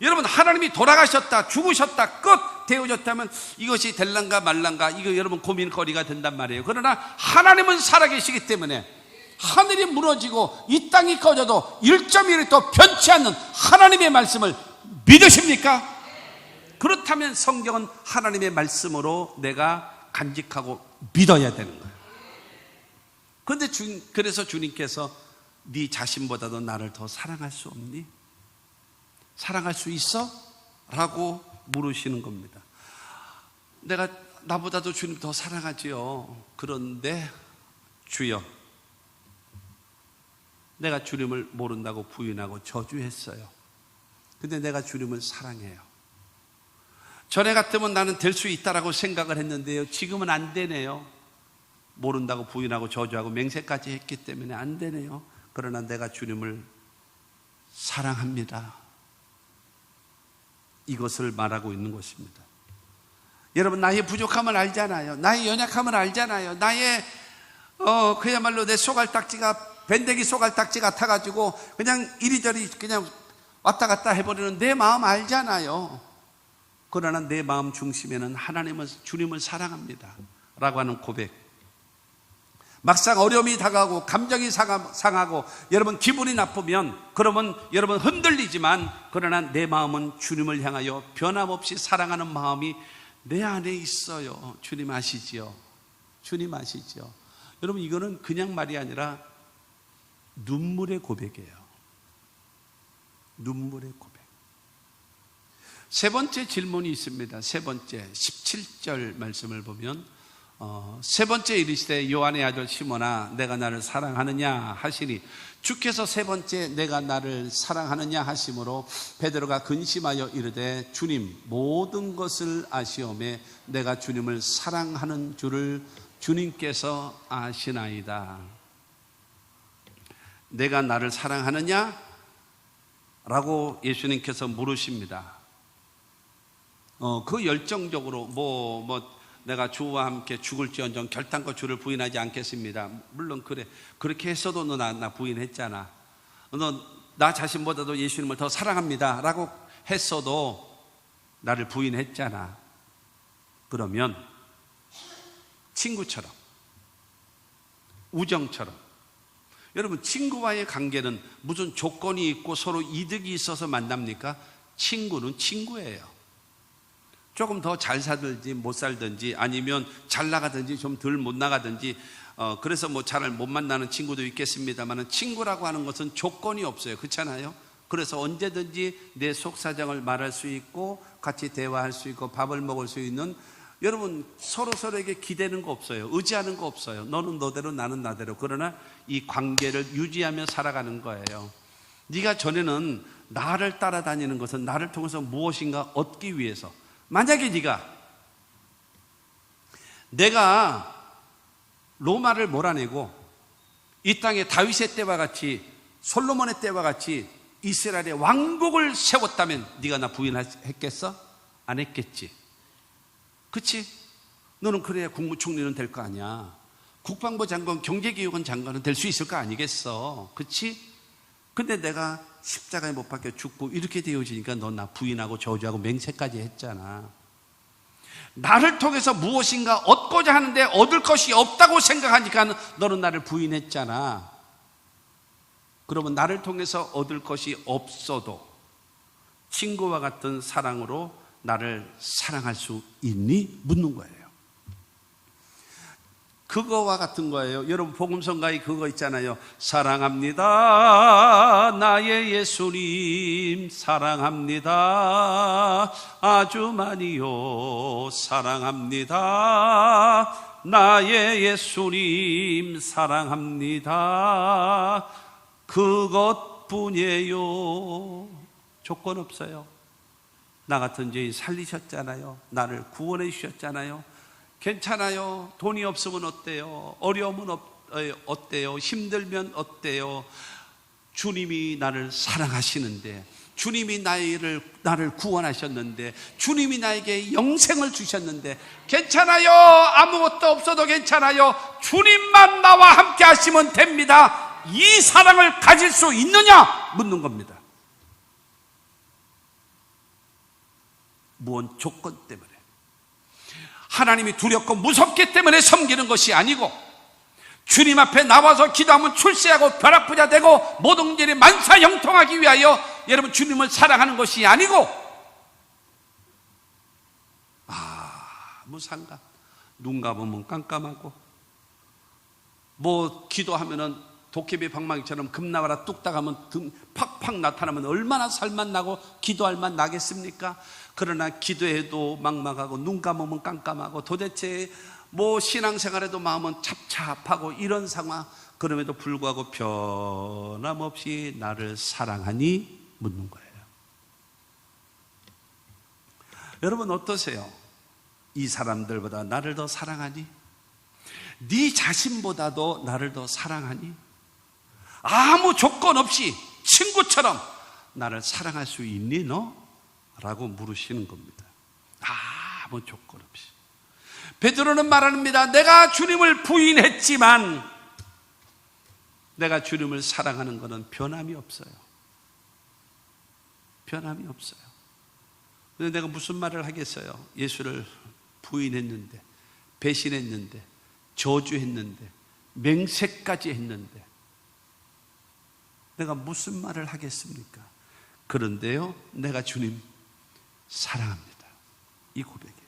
여러분 하나님이 돌아가셨다, 죽으셨다, 끝 되어졌다면 이것이 될란가 말란가 이거 여러분 고민거리가 된단 말이에요. 그러나 하나님은 살아계시기 때문에 하늘이 무너지고 이 땅이 꺼져도 1.1도 변치 않는 하나님의 말씀을 믿으십니까? 그렇다면 성경은 하나님의 말씀으로 내가 간직하고 믿어야 되는 거예요. 그런데 그래서 주님께서 네 자신보다도 나를 더 사랑할 수 없니? 사랑할 수 있어? 라고 물으시는 겁니다. 내가 나보다도 주님 더 사랑하지요. 그런데 주여, 내가 주님을 모른다고 부인하고 저주했어요. 근데 내가 주님을 사랑해요. 전에 같으면 나는 될 수 있다라고 생각을 했는데요, 지금은 안 되네요. 모른다고 부인하고 저주하고 맹세까지 했기 때문에 안 되네요. 그러나 내가 주님을 사랑합니다. 이것을 말하고 있는 것입니다. 여러분, 나의 부족함을 알잖아요. 나의 연약함을 알잖아요. 나의 그야말로 내 소갈딱지가 밴데기 소갈딱지 같아가지고 그냥 이리저리 그냥 왔다 갔다 해버리는 내 마음 알잖아요. 그러나 내 마음 중심에는 하나님은 주님을 사랑합니다 라고 하는 고백. 막상 어려움이 다가오고 감정이 상하고 여러분 기분이 나쁘면 그러면 여러분 흔들리지만 그러나 내 마음은 주님을 향하여 변함없이 사랑하는 마음이 내 안에 있어요. 주님 아시지요? 주님 아시죠? 여러분, 이거는 그냥 말이 아니라 눈물의 고백이에요. 눈물의 고백. 세 번째 질문이 있습니다. 세 번째 17절 말씀을 보면 세 번째 이르시되 요한의 아들 시몬아 내가 나를 사랑하느냐 하시니 주께서 세 번째 내가 나를 사랑하느냐 하심으로 베드로가 근심하여 이르되 주님 모든 것을 아시오매 내가 주님을 사랑하는 줄을 주님께서 아시나이다. 내가 나를 사랑하느냐? 라고 예수님께서 물으십니다. 그 열정적으로 내가 주와 함께 죽을지언정 결단코 주를 부인하지 않겠습니다. 물론 그래. 그렇게 했어도 너 나 부인했잖아. 너 나 자신보다도 예수님을 더 사랑합니다 라고 했어도 나를 부인했잖아. 그러면 친구처럼, 우정처럼, 여러분 친구와의 관계는 무슨 조건이 있고 서로 이득이 있어서 만납니까? 친구는 친구예요. 조금 더 잘 살든지 못 살든지 아니면 잘 나가든지 좀 덜 못 나가든지 그래서 잘 못 만나는 친구도 있겠습니다만 친구라고 하는 것은 조건이 없어요. 그렇잖아요? 그래서 언제든지 내 속사정을 말할 수 있고 같이 대화할 수 있고 밥을 먹을 수 있는, 여러분 서로에게 기대는 거 없어요. 의지하는 거 없어요. 너는 너대로 나는 나대로. 그러나 이 관계를 유지하며 살아가는 거예요. 네가 전에는 나를 따라다니는 것은 나를 통해서 무엇인가 얻기 위해서, 만약에 내가 로마를 몰아내고 이 땅에 다윗의 때와 같이 솔로몬의 때와 같이 이스라엘의 왕국을 세웠다면 네가 나 부인했겠어? 안 했겠지. 그치? 너는 그래야 국무총리는 될 거 아니야. 국방부 장관, 경제기획원 장관은 될 수 있을 거 아니겠어? 그치? 근데 내가 십자가에 못 박혀 죽고 이렇게 되어지니까 너 나 부인하고 저주하고 맹세까지 했잖아. 나를 통해서 무엇인가 얻고자 하는데 얻을 것이 없다고 생각하니까 너는 나를 부인했잖아. 그러면 나를 통해서 얻을 것이 없어도 친구와 같은 사랑으로 나를 사랑할 수 있니? 묻는 거예요. 그거와 같은 거예요. 여러분 복음성가에 그거 있잖아요. 사랑합니다 나의 예수님, 사랑합니다 아주 많이요, 사랑합니다 나의 예수님, 사랑합니다. 그것뿐이에요. 조건 없어요. 나 같은 죄인 살리셨잖아요. 나를 구원해 주셨잖아요. 괜찮아요. 돈이 없으면 어때요? 어려움은 어때요? 힘들면 어때요? 주님이 나를 사랑하시는데, 주님이 나를 구원하셨는데, 주님이 나에게 영생을 주셨는데 괜찮아요. 아무것도 없어도 괜찮아요. 주님만 나와 함께 하시면 됩니다. 이 사랑을 가질 수 있느냐? 묻는 겁니다. 무언 조건 때문에, 하나님이 두렵고 무섭기 때문에 섬기는 것이 아니고, 주님 앞에 나와서 기도하면 출세하고 벼락부자 되고 모든 일이 만사형통하기 위하여 여러분 주님을 사랑하는 것이 아니고, 아무 상관, 눈 감으면 깜깜하고, 뭐 기도하면은 도깨비 방망이처럼 금 나와라 뚝딱 하면 등 팍팍 나타나면 얼마나 살맛나고 기도할 맛 나겠습니까? 그러나 기도해도 막막하고 눈 감으면 깜깜하고 도대체 뭐 신앙생활에도 마음은 찹찹하고 이런 상황, 그럼에도 불구하고 변함없이 나를 사랑하니? 묻는 거예요. 여러분 어떠세요? 이 사람들보다 나를 더 사랑하니? 네 자신보다도 나를 더 사랑하니? 아무 조건 없이 친구처럼 나를 사랑할 수 있니 너? 라고 물으시는 겁니다. 아무 조건 없이. 베드로는 말합니다. 내가 주님을 부인했지만 내가 주님을 사랑하는 것은 변함이 없어요. 변함이 없어요. 근데 내가 무슨 말을 하겠어요? 예수를 부인했는데, 배신했는데, 저주했는데, 맹세까지 했는데 내가 무슨 말을 하겠습니까? 그런데요, 내가 주님 사랑합니다. 이 고백이에요.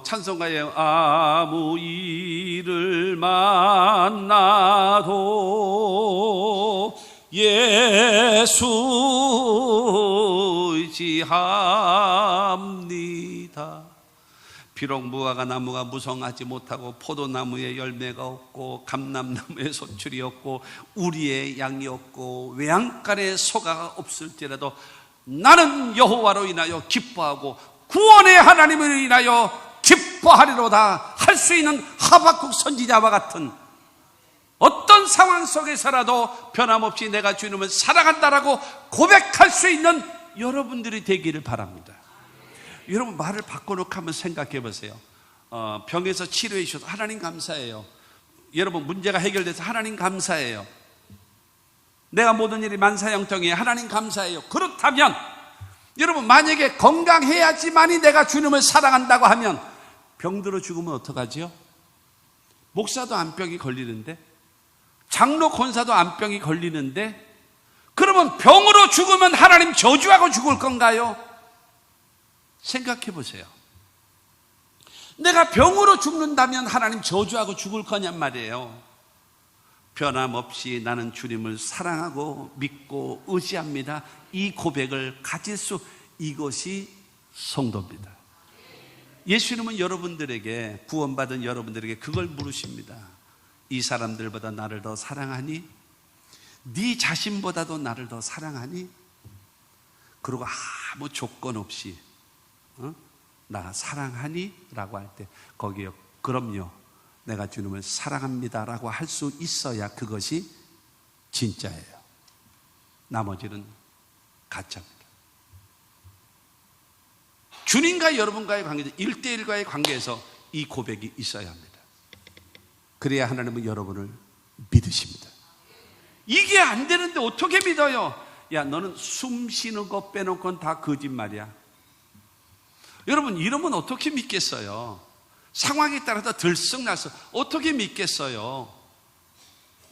찬송가에 아무 일을 만나도 예수 의지합니다. 비록 무화과 나무가 무성하지 못하고 포도나무에 열매가 없고 감람나무에 소출이 없고 우리의 양이 없고 외양간에 소가 없을지라도 나는 여호와로 인하여 기뻐하고 구원의 하나님을 인하여 기뻐하리로다 할 수 있는 하박국 선지자와 같은 어떤 상황 속에서라도 변함없이 내가 주님을 사랑한다라고 고백할 수 있는 여러분들이 되기를 바랍니다. 여러분 말을 바꿔놓고 한번 생각해 보세요. 병에서 치료해 주셔서 하나님 감사해요. 여러분 문제가 해결돼서 하나님 감사해요. 내가 모든 일이 만사형통해 하나님 감사해요. 그렇다면 여러분 만약에 건강해야지만이 내가 주님을 사랑한다고 하면 병들어 죽으면 어떡하지요? 목사도 암병이 걸리는데, 장로 권사도 암병이 걸리는데, 그러면 병으로 죽으면 하나님 저주하고 죽을 건가요? 생각해 보세요. 내가 병으로 죽는다면 하나님 저주하고 죽을 거냔 말이에요. 변함없이 나는 주님을 사랑하고 믿고 의지합니다. 이 고백을 가질 수, 이것이 성도입니다. 예수님은 여러분들에게, 구원받은 여러분들에게 그걸 물으십니다. 이 사람들보다 나를 더 사랑하니? 네 자신보다도 나를 더 사랑하니? 그리고 아무 조건 없이 나 사랑하니? 라고 할 때 거기에 그럼요, 내가 주님을 사랑합니다 라고 할 수 있어야 그것이 진짜예요. 나머지는 가짜입니다. 주님과 여러분과의 관계에서 1대1과의 관계에서 이 고백이 있어야 합니다. 그래야 하나님은 여러분을 믿으십니다. 이게 안 되는데 어떻게 믿어요? 야, 너는 숨 쉬는 거 빼놓고는 다 거짓말이야. 여러분, 이러면 어떻게 믿겠어요? 상황에 따라서 들썩날썩 어떻게 믿겠어요?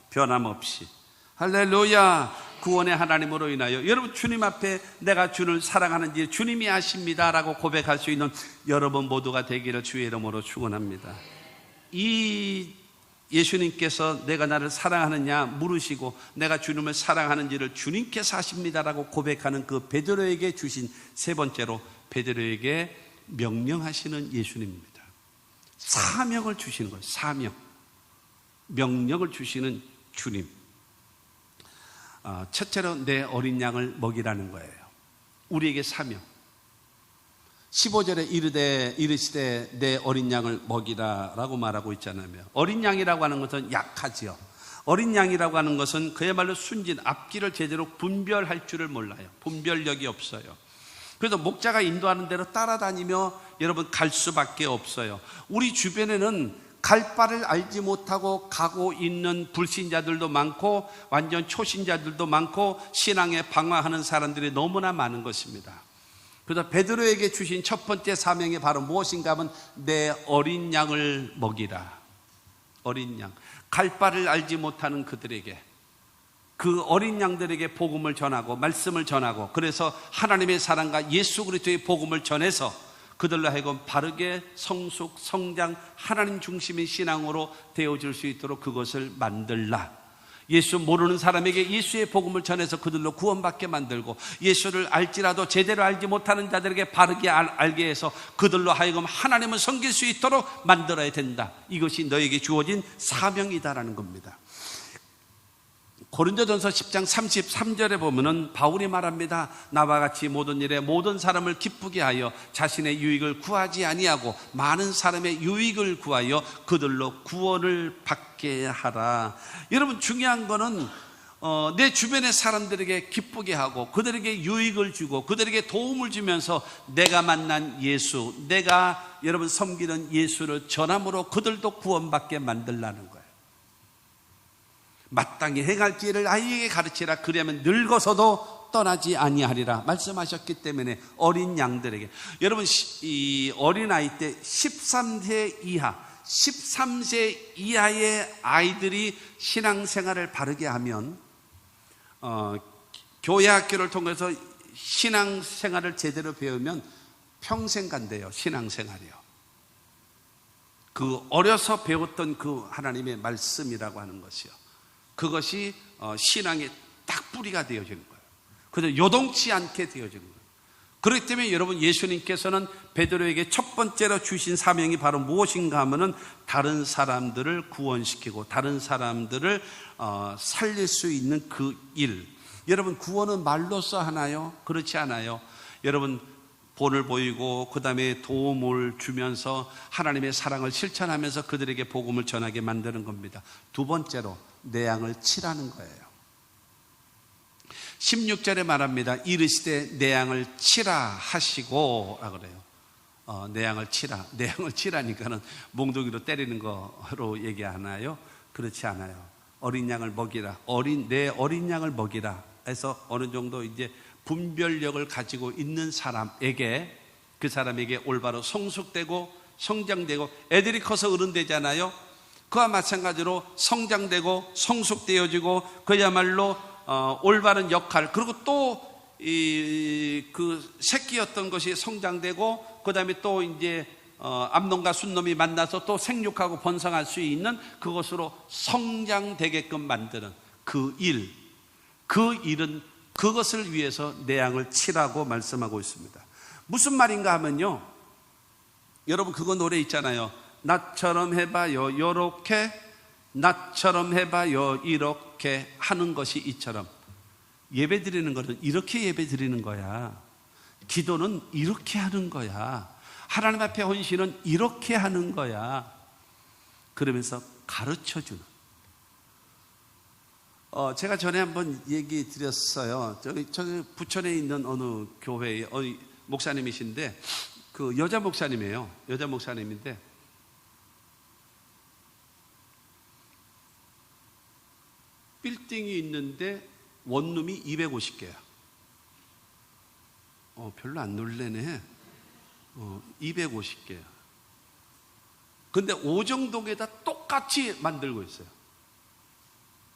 변함없이 할렐루야, 구원의 하나님으로 인하여 여러분, 주님 앞에 내가 주를 사랑하는지 주님이 아십니다 라고 고백할 수 있는 여러분 모두가 되기를 주의 이름으로 축원합니다. 이 예수님께서 내가 나를 사랑하느냐 물으시고 내가 주님을 사랑하는지를 주님께서 아십니다라고 고백하는 그 베드로에게 주신 세 번째로, 베드로에게 명령하시는 예수님입니다. 사명을 주시는 거예요. 사명, 명령을 주시는 주님. 첫째로 내 어린 양을 먹이라는 거예요. 우리에게 사명. 15절에 이르시되 내 어린 양을 먹이라 라고 말하고 있잖아요. 어린 양이라고 하는 것은 약하지요. 어린 양이라고 하는 것은 그야말로 순진, 앞길을 제대로 분별할 줄을 몰라요. 분별력이 없어요. 그래서 목자가 인도하는 대로 따라다니며 여러분 갈 수밖에 없어요. 우리 주변에는 갈 바를 알지 못하고 가고 있는 불신자들도 많고 완전 초신자들도 많고 신앙에 방황하는 사람들이 너무나 많은 것입니다. 그래서 베드로에게 주신 첫 번째 사명이 바로 무엇인가 하면 내 어린 양을 먹이라. 어린 양, 갈 바를 알지 못하는 그들에게, 그 어린 양들에게 복음을 전하고 말씀을 전하고, 그래서 하나님의 사랑과 예수 그리스도의 복음을 전해서 그들로 하여금 바르게 성숙, 성장, 하나님 중심의 신앙으로 되어질 수 있도록 그것을 만들라. 예수 모르는 사람에게 예수의 복음을 전해서 그들로 구원받게 만들고, 예수를 알지라도 제대로 알지 못하는 자들에게 바르게 알게 해서 그들로 하여금 하나님을 섬길 수 있도록 만들어야 된다. 이것이 너에게 주어진 사명이다라는 겁니다. 고린도전서 10장 33절에 보면은 바울이 말합니다. 나와 같이 모든 일에 모든 사람을 기쁘게 하여 자신의 유익을 구하지 아니하고 많은 사람의 유익을 구하여 그들로 구원을 받게 하라. 여러분, 중요한 거는 내 주변의 사람들에게 기쁘게 하고 그들에게 유익을 주고 그들에게 도움을 주면서 내가 만난 예수, 내가 여러분 섬기는 예수를 전함으로 그들도 구원받게 만들라는 거예요. 마땅히 행할 길을 아이에게 가르치라. 그러면 늙어서도 떠나지 아니하리라 말씀하셨기 때문에 어린 양들에게, 여러분 이 어린아이 때 13세 이하의 아이들이 신앙생활을 바르게 하면 교회 학교를 통해서 신앙생활을 제대로 배우면 평생 간대요. 신앙생활이요. 그 어려서 배웠던 그 하나님의 말씀이라고 하는 것이요, 그것이 신앙의 딱 뿌리가 되어지는 거예요. 그래서 요동치 않게 되어지는 거예요. 그렇기 때문에 여러분, 예수님께서는 베드로에게 첫 번째로 주신 사명이 바로 무엇인가 하면은 다른 사람들을 구원시키고 다른 사람들을 살릴 수 있는 그 일. 여러분, 구원은 말로써 하나요? 그렇지 않아요. 여러분, 본을 보이고 그 다음에 도움을 주면서 하나님의 사랑을 실천하면서 그들에게 복음을 전하게 만드는 겁니다. 두 번째로 내 양을 치라는 거예요. 16절에 말합니다. 이르시되 내 양을 치라 하시고 라고 그래요. 내 양을 치라. 내 양을 치라니까는 몽둥이로 때리는 거로 얘기하나요? 그렇지 않아요. 어린 양을 먹이라. 내 어린 양을 먹이라 해서 어느 정도 이제 분별력을 가지고 있는 사람에게, 그 사람에게 올바로 성숙되고 성장되고, 애들이 커서 어른 되잖아요. 그와 마찬가지로 성장되고 성숙되어지고 그야말로 올바른 역할, 그리고 또 그 새끼였던 것이 성장되고 그 다음에 또 이제 암놈과 순놈이 만나서 또 생육하고 번성할 수 있는 그것으로 성장되게끔 만드는 그 일은 그것을 위해서 내 양을 치라고 말씀하고 있습니다. 무슨 말인가 하면요, 여러분 그거 노래 있잖아요. 나처럼 해봐요 요렇게, 나처럼 해봐요 이렇게 하는 것이 이처럼. 예배 드리는 것은 이렇게 예배 드리는 거야. 기도는 이렇게 하는 거야. 하나님 앞에 헌신은 이렇게 하는 거야. 그러면서 가르쳐주는. 제가 전에 한번 얘기 드렸어요. 저기 부천에 있는 어느 교회의 목사님이신데, 그 여자 목사님이에요. 여자 목사님인데 있는데 원룸이 250개야. 별로 안 놀래네. 250개야. 근데 오정동에다 똑같이 만들고 있어요.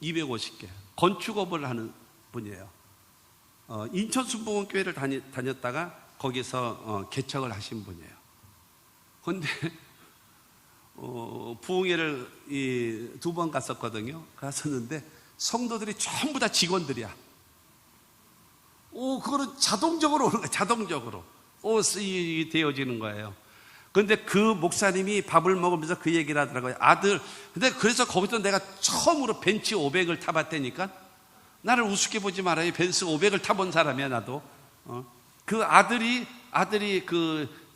250개. 건축업을 하는 분이에요. 인천 순복음교회를 다녔다가 거기서 개척을 하신 분이에요. 근데 부흥회를 2번 갔었거든요. 갔었는데 성도들이 전부 다 직원들이야. 그거는 자동적으로 오는 거야. 자동적으로 되어지는 거예요. 근데 그 목사님이 밥을 먹으면서 그 얘기를 하더라고요. 근데 그래서 거기서 내가 처음으로 벤츠 500을 타봤다니까. 나를 우습게 보지 말아요. 벤츠 500을 타본 사람이야, 나도. 그 아들이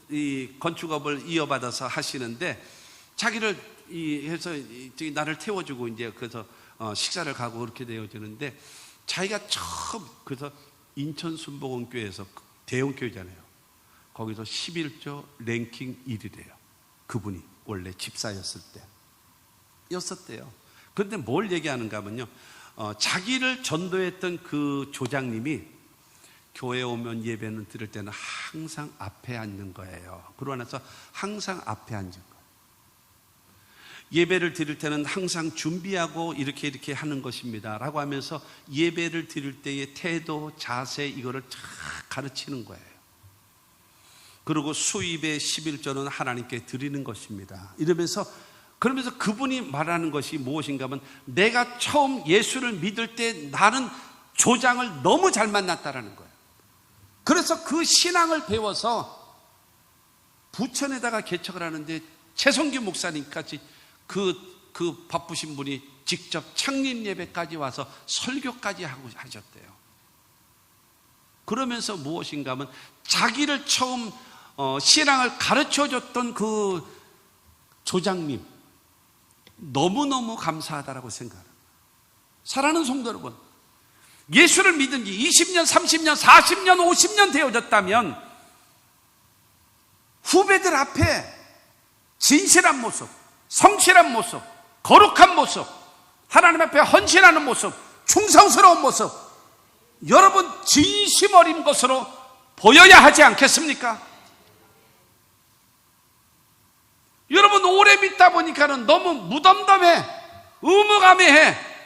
이 건축업을 이어받아서 하시는데, 자기를 해서 나를 태워주고 이제 그래서 식사를 가고 그렇게 되어지는데, 자기가 처음 그래서 인천 순복음교회에서 대형교회잖아요. 거기서 11조 랭킹 1위래요. 그분이 원래 집사였을 때였었대요. 그런데 뭘 얘기하는가 하면요, 자기를 전도했던 그 조장님이 교회 오면 예배는 드릴 때는 항상 앞에 앉는 거예요. 그러고 나서 항상 앞에 앉은 거예요. 예배를 드릴 때는 항상 준비하고 이렇게 하는 것입니다 라고 하면서 예배를 드릴 때의 태도, 자세, 이거를 쫙 가르치는 거예요. 그리고 수입의 11조는 하나님께 드리는 것입니다. 그러면서 그분이 말하는 것이 무엇인가 하면, 내가 처음 예수를 믿을 때 나는 조장을 너무 잘 만났다라는 거예요. 그래서 그 신앙을 배워서 부천에다가 개척을 하는데 최성규 목사님까지 그 바쁘신 분이 직접 창립 예배까지 와서 설교까지 하고 하셨대요. 그러면서 무엇인가 하면, 자기를 처음 신앙을 가르쳐줬던 그 조장님 너무너무 감사하다라고 생각합니다. 사랑하는 성도 여러분, 예수를 믿은 지 20년, 30년, 40년, 50년 되어졌다면 후배들 앞에 진실한 모습, 성실한 모습, 거룩한 모습, 하나님 앞에 헌신하는 모습, 충성스러운 모습, 여러분 진심 어린 것으로 보여야 하지 않겠습니까? 여러분 오래 믿다 보니까는 너무 무덤덤해, 의무감해해.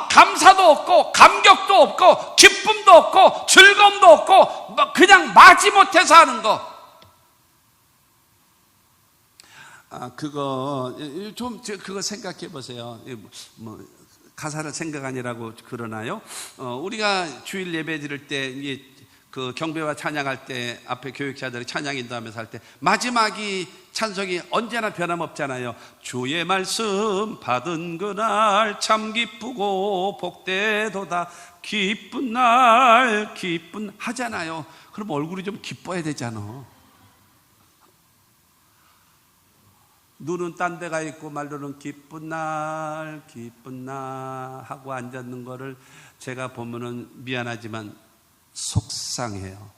감사도 없고 감격도 없고 기쁨도 없고 즐거움도 없고 그냥 마지못해서 하는 거. 그거 생각해 보세요. 가사를 생각 아니라고 그러나요? 우리가 주일 예배 드릴 때 그 경배와 찬양할 때 앞에 교육자들이 찬양 인도하면서 할 때 마지막이 찬송이 언제나 변함없잖아요. 주의 말씀 받은 그날 참 기쁘고 복되도다, 기쁜 날 기쁜 하잖아요. 그럼 얼굴이 좀 기뻐야 되잖아. 눈은 딴 데가 있고 말로는 기쁜 날 하고 앉았는 거를 제가 보면은 미안하지만 속상해요.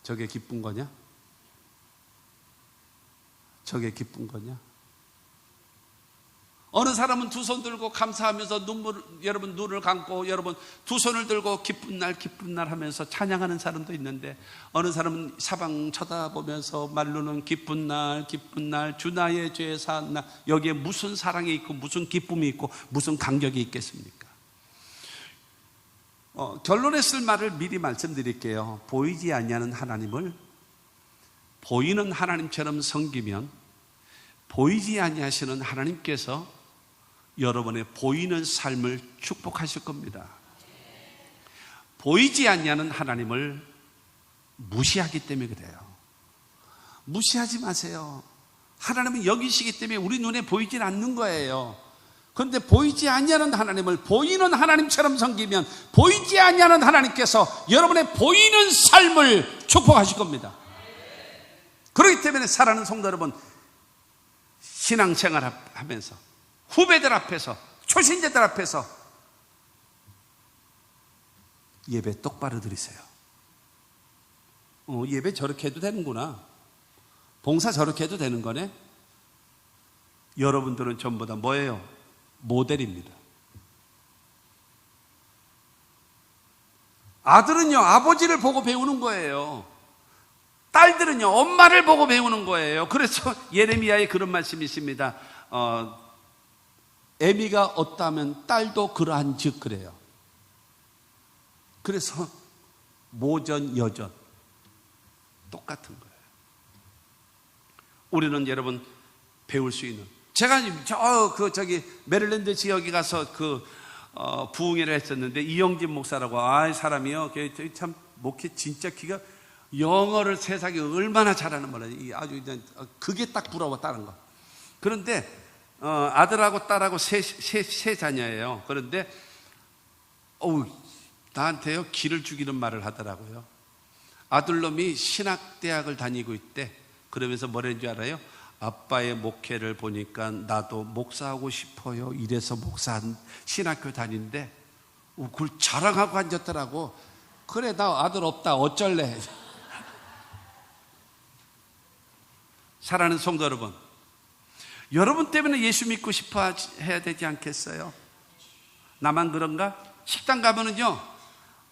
저게 기쁜 거냐? 저게 기쁜 거냐? 어느 사람은 두 손 들고 감사하면서 여러분 눈을 감고 여러분 두 손을 들고 기쁜 날 하면서 찬양하는 사람도 있는데, 어느 사람은 사방 쳐다보면서 말로는 기쁜 날 주 나의 죄 사한 날. 여기에 무슨 사랑이 있고 무슨 기쁨이 있고 무슨 감격이 있겠습니까? 결론에 쓸 말을 미리 말씀드릴게요. 보이지 아니하는 하나님을 보이는 하나님처럼 섬기면 보이지 아니하시는 하나님께서 여러분의 보이는 삶을 축복하실 겁니다. 보이지 아니하는 하나님을 무시하기 때문에 그래요. 무시하지 마세요. 하나님은 여기시기 때문에 우리 눈에 보이질 않는 거예요. 그런데 보이지 아니하는 하나님을 보이는 하나님처럼 섬기면 보이지 아니하는 하나님께서 여러분의 보이는 삶을 축복하실 겁니다. 그렇기 때문에 사랑하는 성도 여러분, 신앙생활 하면서 후배들 앞에서 초신자들 앞에서 예배 똑바로 드리세요. 예배 저렇게 해도 되는구나, 봉사 저렇게 해도 되는 거네. 여러분들은 전부 다 뭐예요? 모델입니다. 아들은요, 아버지를 보고 배우는 거예요. 딸들은요, 엄마를 보고 배우는 거예요. 그래서 예레미야에 그런 말씀이 있습니다. 애미가 어떠하면 딸도 그러한 즉 그래요. 그래서 모전, 여전 똑같은 거예요. 우리는 여러분 배울 수 있는, 제가 메릴랜드 지역에 가서 부흥회를 했었는데 이영진 목사라고, 사람이요, 참 목회 진짜 기가, 영어를 세상에 얼마나 잘하는 몰라요. 아주 그게 딱 부러워, 다른 거. 그런데 아들하고 딸하고 세 자녀예요. 그런데 나한테요 기를 죽이는 말을 하더라고요. 아들놈이 신학대학을 다니고 있대. 그러면서 뭐라는 줄 알아요? 아빠의 목회를 보니까 나도 목사하고 싶어요. 이래서 신학교 다니는데 그걸 자랑하고 앉았더라고. 그래, 나 아들 없다, 어쩔래. 사랑하는 성도 여러분, 여러분 때문에 예수 믿고 싶어 해야 되지 않겠어요? 나만 그런가? 식당 가면은요,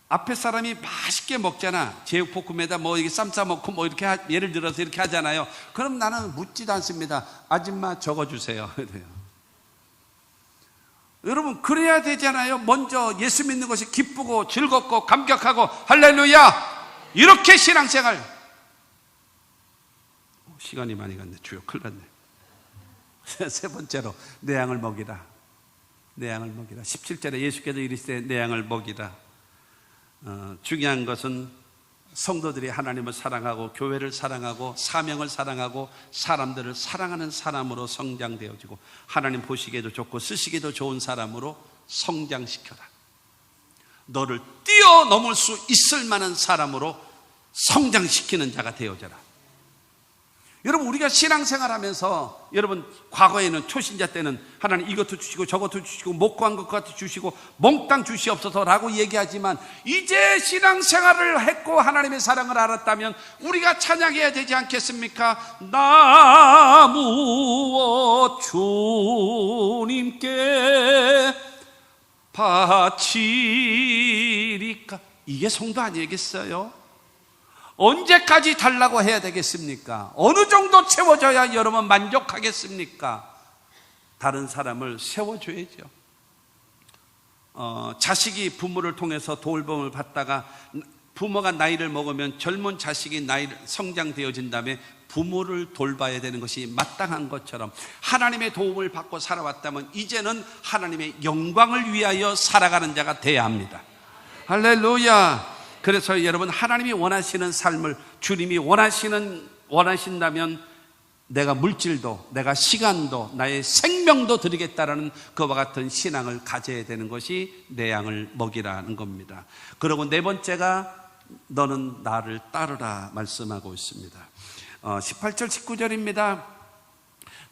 앞에 사람이 맛있게 먹잖아. 제육볶음에다 이게 쌈 싸먹고 이렇게 예를 들어서 이렇게 하잖아요. 그럼 나는 묻지도 않습니다. 아줌마 적어주세요. 그래요. 여러분, 그래야 되잖아요. 먼저 예수 믿는 것이 기쁘고 즐겁고 감격하고 할렐루야, 이렇게 신앙생활. 시간이 많이 갔네. 주여, 큰일 났네. 세 번째로, 내 양을 먹이라. 내 양을 먹이라. 17절에 예수께서 이르시되 내 양을 먹이라. 중요한 것은 성도들이 하나님을 사랑하고 교회를 사랑하고 사명을 사랑하고 사람들을 사랑하는 사람으로 성장되어지고 하나님 보시기에도 좋고 쓰시기에도 좋은 사람으로 성장시켜라. 너를 뛰어넘을 수 있을 만한 사람으로 성장시키는 자가 되어져라. 여러분, 우리가 신앙생활 하면서, 여러분, 과거에는 초신자 때는 하나님 이것도 주시고 저것도 주시고 못 구한 것까지 주시고 몽땅 주시옵소서라고 얘기하지만, 이제 신앙생활을 했고 하나님의 사랑을 알았다면 우리가 찬양해야 되지 않겠습니까? 나 무엇 주님께 바치리까? 이게 성도 아니겠어요? 언제까지 달라고 해야 되겠습니까? 어느 정도 채워줘야 여러분 만족하겠습니까? 다른 사람을 세워줘야죠. 자식이 부모를 통해서 돌봄을 받다가 부모가 나이를 먹으면 젊은 자식이 성장되어진 다음에 부모를 돌봐야 되는 것이 마땅한 것처럼 하나님의 도움을 받고 살아왔다면 이제는 하나님의 영광을 위하여 살아가는 자가 돼야 합니다. 할렐루야. 그래서 여러분, 하나님이 원하시는 삶을 주님이 원하신다면 내가 물질도, 내가 시간도, 나의 생명도 드리겠다라는 그와 같은 신앙을 가져야 되는 것이 내 양을 먹이라는 겁니다. 그리고 네 번째가 너는 나를 따르라 말씀하고 있습니다. 18절 19절입니다.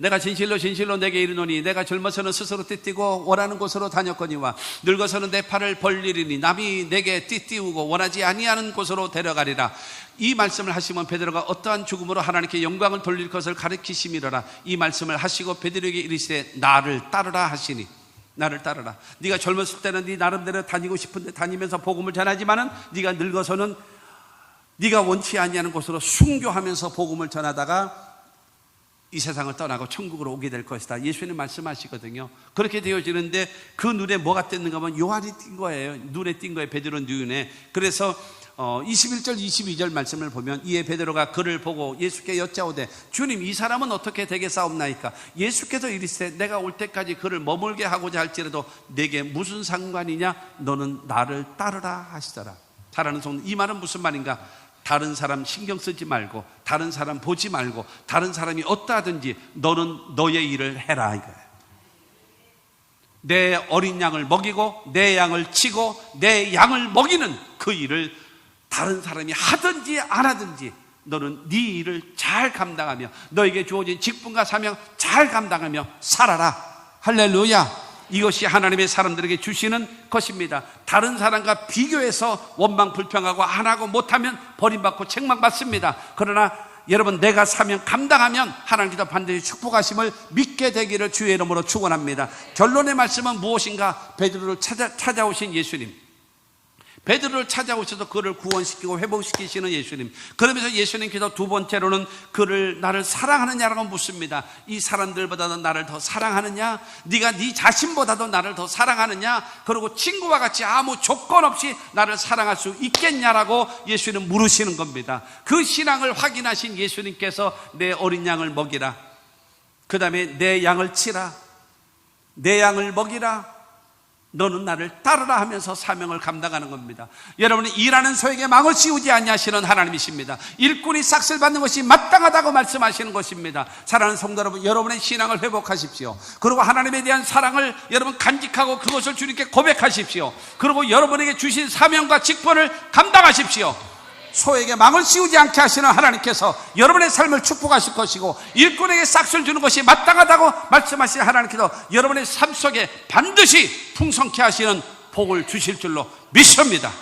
내가 진실로 내게 이르노니 내가 젊어서는 스스로 띠띠고 원하는 곳으로 다녔거니와 늙어서는 내 팔을 벌리리니 남이 내게 띠띠우고 원하지 아니하는 곳으로 데려가리라. 이 말씀을 하시면 베드로가 어떠한 죽음으로 하나님께 영광을 돌릴 것을 가르치심이로라. 이 말씀을 하시고 베드로에게 이르시되 나를 따르라 하시니, 나를 따르라. 네가 젊었을 때는 네 나름대로 다니고 싶은데 다니면서 복음을 전하지만은 네가 늙어서는 네가 원치 아니하는 곳으로 순교하면서 복음을 전하다가 이 세상을 떠나고 천국으로 오게 될 것이다. 예수님 말씀하시거든요. 그렇게 되어지는데 그 눈에 뭐가 띄는가 하면 요한이 띈 거예요. 눈에 띈 거예요. 베드로 눈에. 그래서 21절 22절 말씀을 보면 이에 베드로가 그를 보고 예수께 여짜오되 주님, 이 사람은 어떻게 되겠사옵나이까? 예수께서 이르시되 내가 올 때까지 그를 머물게 하고자 할지라도 내게 무슨 상관이냐? 너는 나를 따르라 하시더라. 잘하는 성도, 이 말은 무슨 말인가? 다른 사람 신경 쓰지 말고, 다른 사람 보지 말고, 다른 사람이 어떠하든지 너는 너의 일을 해라 이거예요. 내 어린 양을 먹이고 내 양을 치고 내 양을 먹이는 그 일을 다른 사람이 하든지 안 하든지 너는 네 일을 잘 감당하며 너에게 주어진 직분과 사명 잘 감당하며 살아라. 할렐루야. 이것이 하나님의 사람들에게 주시는 것입니다. 다른 사람과 비교해서 원망 불평하고 안 하고 못하면 버림받고 책망받습니다. 그러나 여러분, 내가 사명 감당하면 하나님께서 반드시 축복하심을 믿게 되기를 주의 이름으로 축원합니다. 결론의 말씀은 무엇인가? 베드로를 찾아오신 예수님, 베드로를 찾아오셔서 그를 구원시키고 회복시키시는 예수님. 그러면서 예수님께서 두 번째로는 나를 사랑하느냐라고 묻습니다. 이 사람들보다도 나를 더 사랑하느냐? 네가 네 자신보다도 나를 더 사랑하느냐? 그리고 친구와 같이 아무 조건 없이 나를 사랑할 수 있겠냐라고 예수님 물으시는 겁니다. 그 신앙을 확인하신 예수님께서 내 어린 양을 먹이라, 그 다음에 내 양을 치라, 내 양을 먹이라, 너는 나를 따르라 하면서 사명을 감당하는 겁니다. 여러분이 일하는 소에게 망을 씌우지 아니하시는 하나님이십니다. 일꾼이 싹쓸 받는 것이 마땅하다고 말씀하시는 것입니다. 사랑하는 성도 여러분, 여러분의 신앙을 회복하십시오. 그리고 하나님에 대한 사랑을 여러분 간직하고 그것을 주님께 고백하십시오. 그리고 여러분에게 주신 사명과 직분을 감당하십시오. 소에게 망을 씌우지 않게 하시는 하나님께서 여러분의 삶을 축복하실 것이고, 일꾼에게 싹쓸 주는 것이 마땅하다고 말씀하신 하나님께서 여러분의 삶 속에 반드시 풍성케 하시는 복을 주실 줄로 믿습니다.